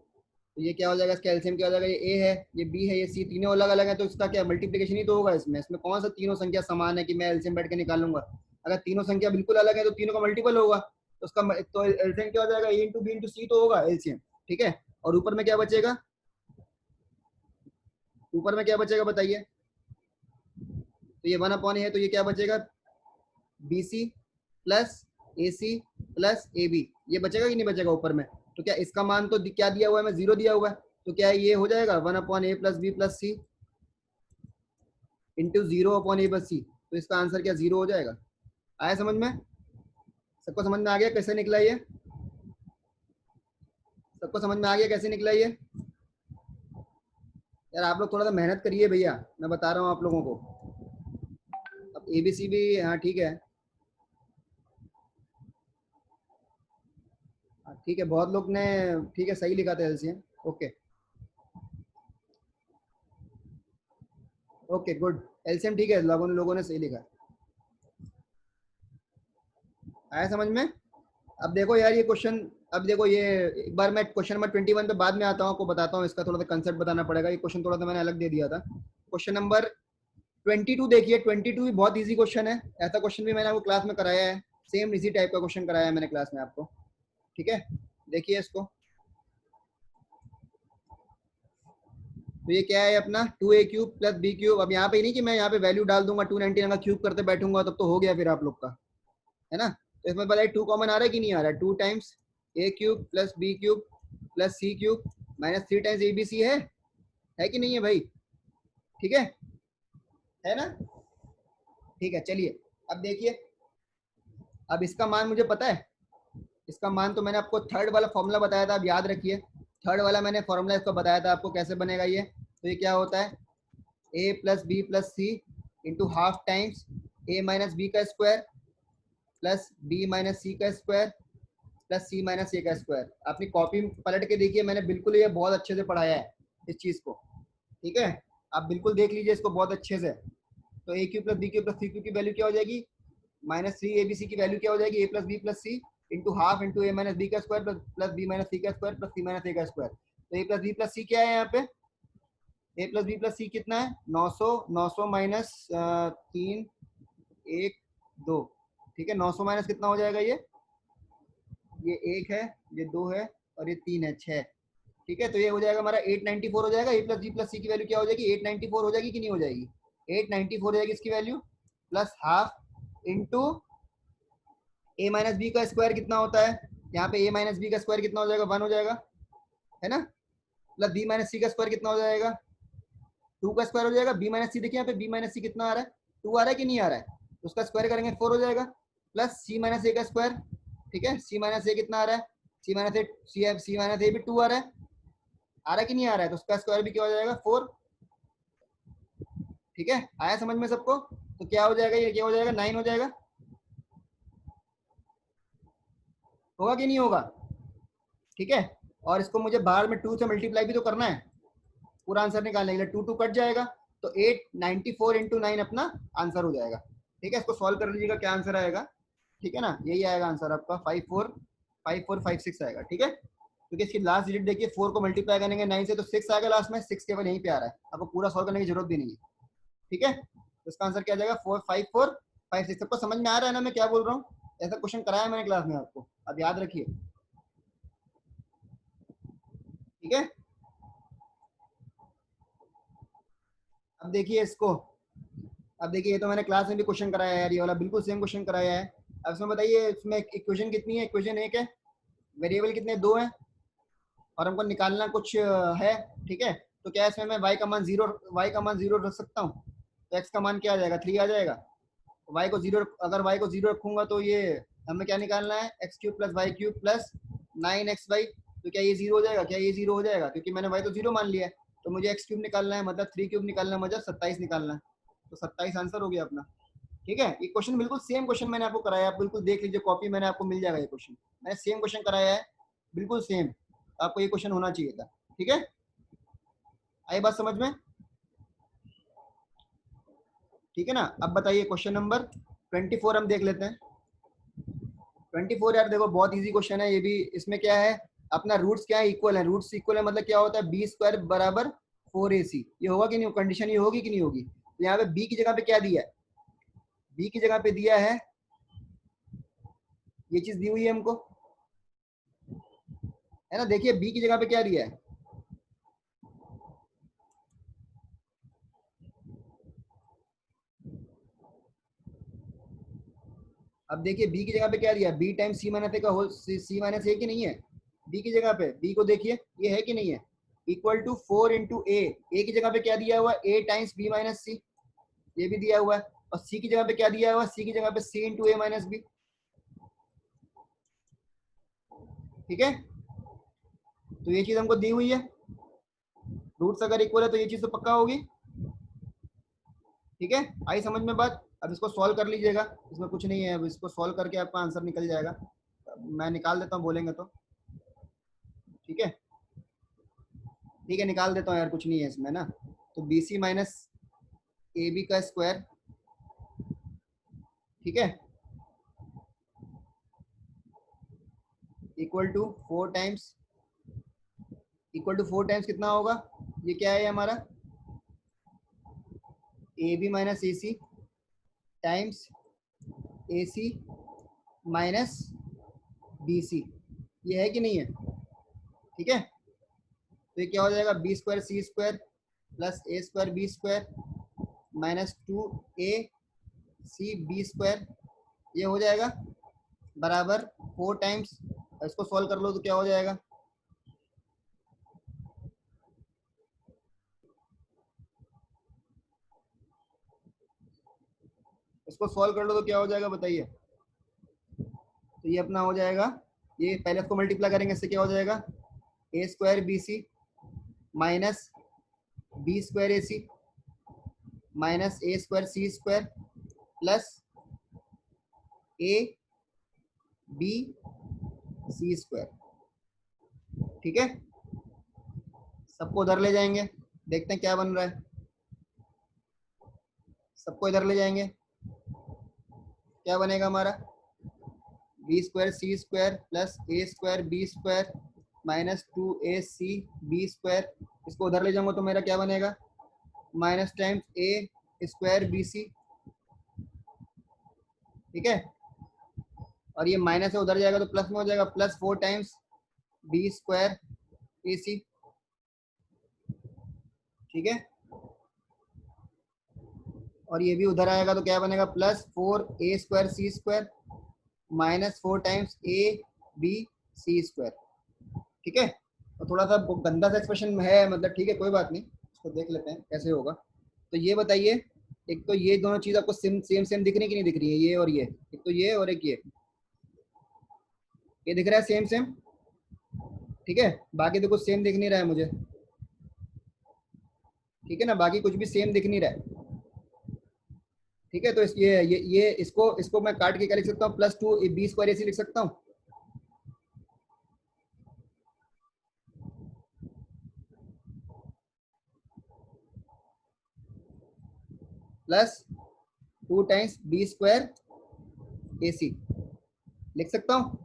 तो ये क्या हो जाएगा इसका एलसीएम क्या हो जाएगा, ये ए है, ये बी है, ये सी, तीनों अलग अलग है, तो इसका क्या मल्टीप्लिकेशन ही तो होगा इसमें। इसमें कौन सा तीनों संख्या समान है कि मैं एलसीएम बैठ के निकालूंगा? अगर तीनों संख्या बिल्कुल अलग है तो तीनों का मल्टीपल होगा, तो उसका तो एलसीएम क्या हो जाएगा, ए इंटू बी इंटू सी तो होगा एलसीएम। ठीक है, और ऊपर में क्या बचेगा, ऊपर में क्या बचेगा बताइए? तो ये 1/a है, तो ये क्या बचेगा b C plus a c plus A B, ये बचेगा कि नहीं बचेगा ऊपर में? तो क्या इसका मान तो क्या दिया हुआ है, मैं 0 दिया हुआ है, तो क्या ये हो जाएगा 1/a plus B plus c into 0/a plus सी, तो इसका आंसर क्या 0 हो जाएगा। आया समझ में? सबको समझ में आ गया कैसे निकला ये? सबको समझ में आ गया कैसे निकला ये? यार आप लोग थोड़ा सा मेहनत करिए भैया, मैं बता रहा हूँ आप लोगों को। अब एबीसी भी, हाँ ठीक है, ठीक है, बहुत लोग ने ठीक है सही लिखा था LCM. Okay okay good, LCM ठीक है, लोगों ने सही लिखा। आया समझ में? अब देखो यार ये क्वेश्चन, अब देखो ये एक बार मैं क्वेश्चन नंबर 21 पे बाद में आता हूँ, आपको बताता हूँ, इसका थोड़ा सा कंसेप्ट बताना पड़ेगा, ये क्वेश्चन थोड़ा सा मैंने अलग दे दिया था। क्वेश्चन नंबर 22 देखिए, 22 भी बहुत इजी क्वेश्चन है, ऐसा क्वेश्चन भी मैंने आपको क्लास में कराया है, सेम इसी टाइप का क्वेश्चन कराया है मैंने क्लास में आपको। ठीक है, देखिए इसको, तो ये क्या है अपना 2a³ प्लस b³। अब यहाँ पे नहीं कि मैं यहाँ पे वैल्यू डाल दूंगा 219 अगर क्यूब करते बैठूंगा तब तो हो गया फिर आप लोग का, है ना? तो इसमें बताइए 2 कॉमन आ रहा है कि नहीं आ रहा है, 2 times a³ plus b³ plus c³ minus 3 times abc है कि नहीं है भाई? ठीक है ना? ठीक है, चलिए अब देखिए, अब इसका मान मुझे पता है, इसका मान तो मैंने आपको थर्ड वाला फॉर्मूला बताया था, अब याद रखिए, थर्ड वाला मैंने फॉर्मूला इसको बताया था आपको कैसे बनेगा ये। तो ये क्या होता है a plus B plus c into half times a minus b का square plus b minus c का square plus c minus a का स्क्वायर। अपनी कॉपी पलट के देखिए, मैंने बिल्कुल ये बहुत अच्छे से पढ़ाया है इस चीज़ को, ठीक है, आप बिल्कुल देख लीजिए इसको बहुत अच्छे से। तो a³ plus b³ plus c³ की वैल्यू क्या हो जाएगी, -3abc की वैल्यू क्या हो जाएगी, a plus B plus c into half into a minus b का square plus b minus c का square plus c minus a का स्क्वायर। तो a plus B plus c क्या है यहाँ पे, a प्लस बी प्लस सी कितना है 900, 900 माइनस 3 1 2, ठीक है। 900 माइनस कितना हो जाएगा, ये 1 है, ये 2 है और ये 3 है, 6, ठीक है। तो ये हो जाएगा हमारा 894 हो जाएगा। ए प्लस बी प्लस सी की वैल्यू क्या हो जाएगी, 894 हो जाएगी कि नहीं हो जाएगी, 894 हो जाएगी इसकी वैल्यू, प्लस हाफ इंटू ए माइनस बी का स्क्वायर कितना होता है, यहाँ पे ए माइनस बी का स्क्वायर कितना हो जाएगा, 1 हो जाएगा, है ना, प्लस बी माइनस सी का स्क्वायर कितना हो जाएगा, 2 का स्क्वायर हो जाएगा। बी माइनस सी देखिए यहाँ पे बी माइनस सी कितना आ रहा है, 2 आ रहा है कि नहीं आ रहा है, उसका स्क्वायर करेंगे 4 हो जाएगा, प्लस सी माइनस ए का स्क्वायर, ठीक है। सी माइनस ए कितना आ रहा है, सी माइनस ए, सी माइनस ए भी 2 आ रहा है कि नहीं आ रहा है, तो उसका स्क्वायर भी क्या हो जाएगा 4, ठीक है। आया समझ में सबको, तो क्या हो जाएगा, ये क्या हो जाएगा 9 हो जाएगा, होगा कि नहीं होगा, ठीक है। और इसको मुझे बाहर में 2 से मल्टीप्लाई भी तो करना है पूरा आंसर निकालने के लिए, 2 2 कट जाएगा, तो 894 इंटू 9 अपना आंसर हो जाएगा, ठीक है। इसको सॉल्व कर लीजिएगा, क्या आंसर आएगा, ठीक है ना, यही आएगा आंसर आपका 5456 आएगा, ठीक है। क्योंकि इसकी लास्ट डिजिट देखिए 4 को मल्टीप्लाई करेंगे 9 से तो 6 आएगा लास्ट में, 6 केवल यहीं पे आ रहा है, आपको पूरा सॉल्व करने की जरूरत भी नहीं है, ठीक है। तो इसका आंसर क्या आ जाएगा 45456। सबको समझ में आ रहा है ना मैं क्या बोल रहा हूँ, ऐसा क्वेश्चन कराया मैंने क्लास में आपको, अब याद रखिए, ठीक है। अब देखिए इसको, अब देखिए ये तो मैंने क्लास में भी क्वेश्चन कराया है यार, ये वाला बिल्कुल सेम क्वेश्चन कराया है। अब इसमें बताइए, इसमें इक्वेशन कितनी है, इक्वेशन 1 है, वेरिएबल कितने 2 है, और हमको निकालना कुछ है, ठीक है। तो क्या इसमें मैं y का मान 0 रख सकता हूँ, तो x का मान क्या आ जाएगा 3 आ जाएगा, y को 0, अगर y को 0 रखूंगा तो ये हमें क्या निकालना है, x cube plus y cube plus 9xy, तो क्या ये 0 हो जाएगा, क्या ये 0 हो जाएगा, क्योंकि मैंने y को 0 मान लिया है, तो मुझे x क्यूब निकालना है, मतलब 3 क्यूब निकालना है, मतलब 27 निकालना है, तो 27 आंसर हो गया अपना, ठीक है। ये क्वेश्चन बिल्कुल सेम क्वेश्चन मैंने आपको कराया है, आप बिल्कुल देख लीजिए, कॉपी मैंने आपको मिल जाएगा, ये क्वेश्चन मैंने सेम क्वेश्चन कराया है, बिल्कुल सेम, आपको ये क्वेश्चन होना चाहिए था, ठीक है। आई बात समझ में, ठीक है ना। अब बताइए क्वेश्चन नंबर 24 हम देख लेते हैं। 24 यार देखो बहुत इजी क्वेश्चन है ये भी, इसमें क्या है अपना रूट्स क्या है, इक्वल है, रूट्स इक्वल है, मतलब क्या होता है बी स्क्वायर बराबर 4ac, ये होगा कि नहीं, कंडीशन ये होगी कि नहीं होगी। तो यहाँ पे बी की जगह पे क्या दिया है, बी की जगह पे दिया है, ये चीज दी हुई है हमको, है ना। देखिए बी की जगह पे क्या दिया है, अब देखिए बी की जगह पे क्या दिया है, B times C minus a का होल, सी माइनस ए की नहीं है, बी की जगह पे, बी को देखिए ये है कि नहीं है, इक्वल टू 4 इंटू ए की जगह पे क्या दिया हुआ है, ए टाइम्स बी माइनस सी, ये भी दिया हुआ है, और सी की जगह पे क्या दिया हुआ है, सी की जगह पे सी इंटू ए माइनस बी, ठीक है। तो ये चीज हमको दी हुई है, रूट्स अगर इक्वल है तो ये चीज तो पक्का होगी, ठीक है। आई समझ में बात। अब इसको सॉल्व कर लीजिएगा, इसमें कुछ नहीं है, अब इसको सॉल्व करके आपका आंसर निकल जाएगा, मैं निकाल देता हूँ बोलेंगे तो, ठीक है, ठीक है निकाल देता हूँ यार, कुछ नहीं है इसमें ना। तो बी सी माइनस ए बी का स्क्वायर, ठीक है, equal to 4 times, equal to 4 times कितना होगा, ये क्या है हमारा A B minus A C times A C minus B C, ये है कि नहीं है, ठीक है। तो ये क्या हो जाएगा B square C square plus A square B square minus 2 A C B square, ये हो जाएगा बराबर 4 टाइम्स, इसको सॉल्व कर लो तो क्या हो जाएगा, इसको सॉल्व कर लो तो क्या हो जाएगा बताइए। तो ये अपना हो जाएगा, ये पहले इसको मल्टीप्लाई करेंगे, इससे क्या हो जाएगा A square B C minus B square A C minus A square C square plus A B C square, ठीक है। सबको उधर ले जाएंगे, देखते हैं क्या बन रहा है, सबको इधर ले जाएंगे, क्या बनेगा हमारा B square C square plus A square B square minus 2 A C B square, इसको उधर ले जाऊंगा तो मेरा क्या बनेगा माइनस टाइम्स ए स्क्वायर बी सी ठीक है, और ये माइनस से उधर जाएगा तो प्लस में हो जाएगा, plus 4 times B square A सी। ठीक है, और ये भी उधर आएगा तो क्या बनेगा, plus 4 A square C square minus 4 times A B C square. ठीक है, तो थोड़ा सा गंदा सा एक्सप्रेशन है, मतलब ठीक है कोई बात नहीं, इसको देख लेते हैं कैसे होगा। तो ये बताइए, एक तो ये दोनों चीज आपको सेम सेम सेम दिख रही है कि नहीं दिख रही है, ये और ये, एक तो ये और एक ये दिख रहा है सेम सेम। ठीक है, बाकी तो कुछ सेम दिख नहीं रहा है मुझे। ठीक है ना, बाकी कुछ भी सेम दिख नहीं रहा है। ठीक है, तो ये इसको मैं काट के क्या लिख सकता हूँ, प्लस 2 बी स्क्वायर ए सी लिख सकता हूँ। Plus 2 times B square A सी लिख सकता हूँ।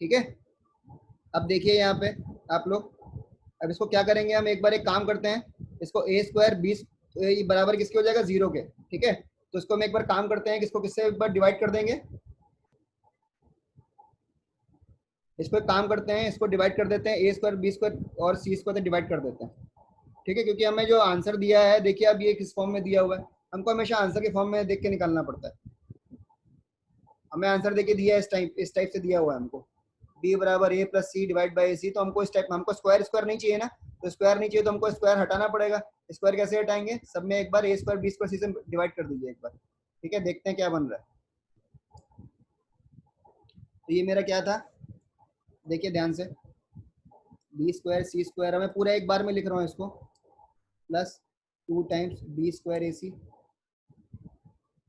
ठीक है, अब देखिए यहाँ पे आप लोग, अब इसको क्या करेंगे हम, एक बार एक काम करते हैं, इसको ए स्क्वायर बी बराबर किसके हो जाएगा, 0 के। ठीक है, तो इसको हम एक बार काम करते हैं, किसको किससे एक बार डिवाइड कर देंगे, इसको एक काम करते हैं, इसको डिवाइड कर देते हैं, ए स्क्वायर बी स्क्वायर और सी स्क्वायर से डिवाइड कर देते हैं। ठीक है, क्योंकि हमें जो आंसर दिया है, देखिए अब ये किस फॉर्म में दिया हुआ है, हमको हमेशा आंसर के फॉर्म में देख के निकालना पड़ता है। हमें आंसर देके दिया है इस टाइप से दिया हुआ है हमको, b बराबर a plus C divide by C. तो हमको इस टाइप, हमको स्क्वायर स्क्वायर नहीं चाहिए ना, तो स्क्वायर नहीं चाहिए तो हमको स्क्वायर हटाना पड़ेगा। स्क्वायर कैसे हटाएंगे, सब में एक बार a स्क्वायर बी स्क्वायर सी से डिवाइड कर दीजिए एक बार। ठीक है, देखते हैं क्या बन रहा है। तो ये मेरा क्या था, देखिए ध्यान से, बी स्क्वायर सी स्क्वायर, मैं पूरा एक बार में लिख रहा हूँ इसको, plus 2 times B square A C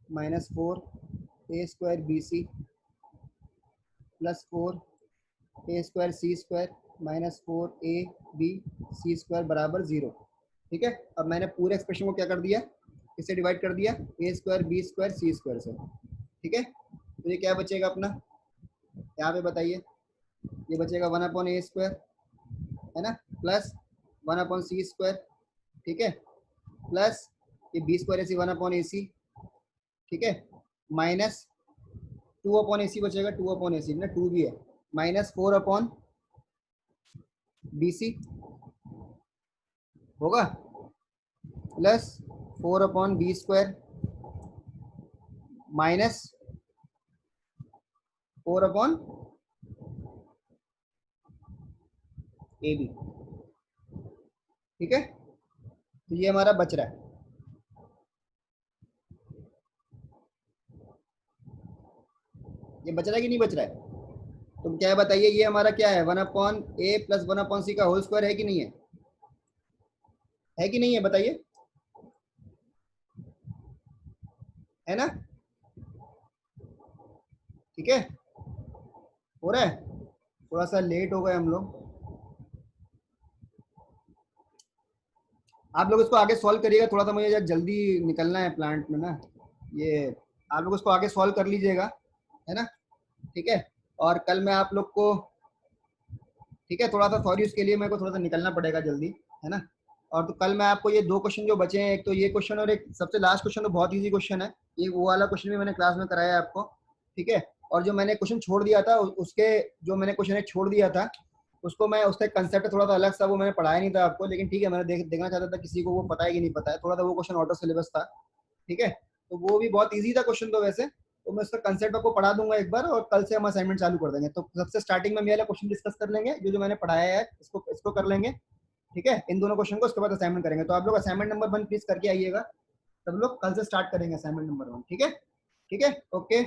minus 4 A square B C plus 4 A square C square minus 4 A B C square बराबर 0। ठीक है, अब मैंने पूरे एक्सप्रेशन को क्या कर दिया, इससे डिवाइड कर दिया, ए स्क्वायर बी स्क्वायर सी स्क्वायर से। ठीक है, तो ये क्या बचेगा अपना, यहाँ पे बताइए, ये बचेगा 1 अपॉन ए स्क्वायर, है ना, प्लस 1 अपॉन सी स्क्वायर। ठीक है, प्लस ये B square A C 1 upon ए सी। ठीक है, माइनस 2 अपॉन ए सी बचेगा, 2 अपॉन ए सी ना, 2 भी है, माइनस 4 अपॉन बी सी होगा, plus 4 upon B square minus 4 upon A B. ठीक है, तो ये हमारा बच रहा है। ये बच रहा है कि नहीं बच रहा है, तो क्या है बताइए, ये हमारा क्या है, 1 अपॉन ए प्लस 1 अपॉन सी का होल स्क्वायर है कि नहीं है कि नहीं है बताइए, है ना। ठीक है, हो रहा है, थोड़ा सा लेट हो गए हम लोग, आप लोग इसको आगे सॉल्व करिएगा, थोड़ा सा मुझे जल्दी निकलना है प्लांट में ना, ये आप लोग उसको आगे सॉल्व कर लीजिएगा, है ना। ठीक है, और कल मैं आप लोग को, ठीक है, थोड़ा सा सॉरी उसके लिए, मेरे को थोड़ा सा निकलना पड़ेगा जल्दी, है ना। और तो कल मैं आपको ये 2 क्वेश्चन जो बचे हैं, एक तो ये क्वेश्चन और एक सबसे लास्ट क्वेश्चन, तो बहुत इजी क्वेश्चन है ये, वो वाला क्वेश्चन भी मैंने क्लास में कराया है आपको। ठीक है, और जो मैंने क्वेश्चन छोड़ दिया था, उसके जो मैंने क्वेश्चन छोड़ दिया था, उसको मैं, उसका कंसेप्ट थोड़ा सा अलग सा, वो मैंने पढ़ाया नहीं था आपको, लेकिन ठीक है, मैंने देखना चाहता था किसी को वो पता है कि नहीं पता है, थोड़ा सा वो क्वेश्चन आउट ऑफ सिलेबस था। ठीक है, तो वो भी बहुत ईजी था क्वेश्चन तो वैसे, तो मैं उसका कंसेप्ट आपको पढ़ा दूंगा एक बार, और कल से हम असाइनमेंट चालू कर देंगे। तो सबसे स्टार्टिंग में मेरा क्वेश्चन डिस्कस कर लेंगे, जो मैंने पढ़ाया है इसको कर लेंगे। ठीक है, इन दोनों क्वेश्चन को, उसके बाद असाइनमेंट करेंगे। तो आप लोग असाइनमेंट नंबर 1 प्लीज करके आइएगा, सब लोग कल से स्टार्ट करेंगे असाइनमेंट नंबर 1। ठीक है, ठीक है, ओके।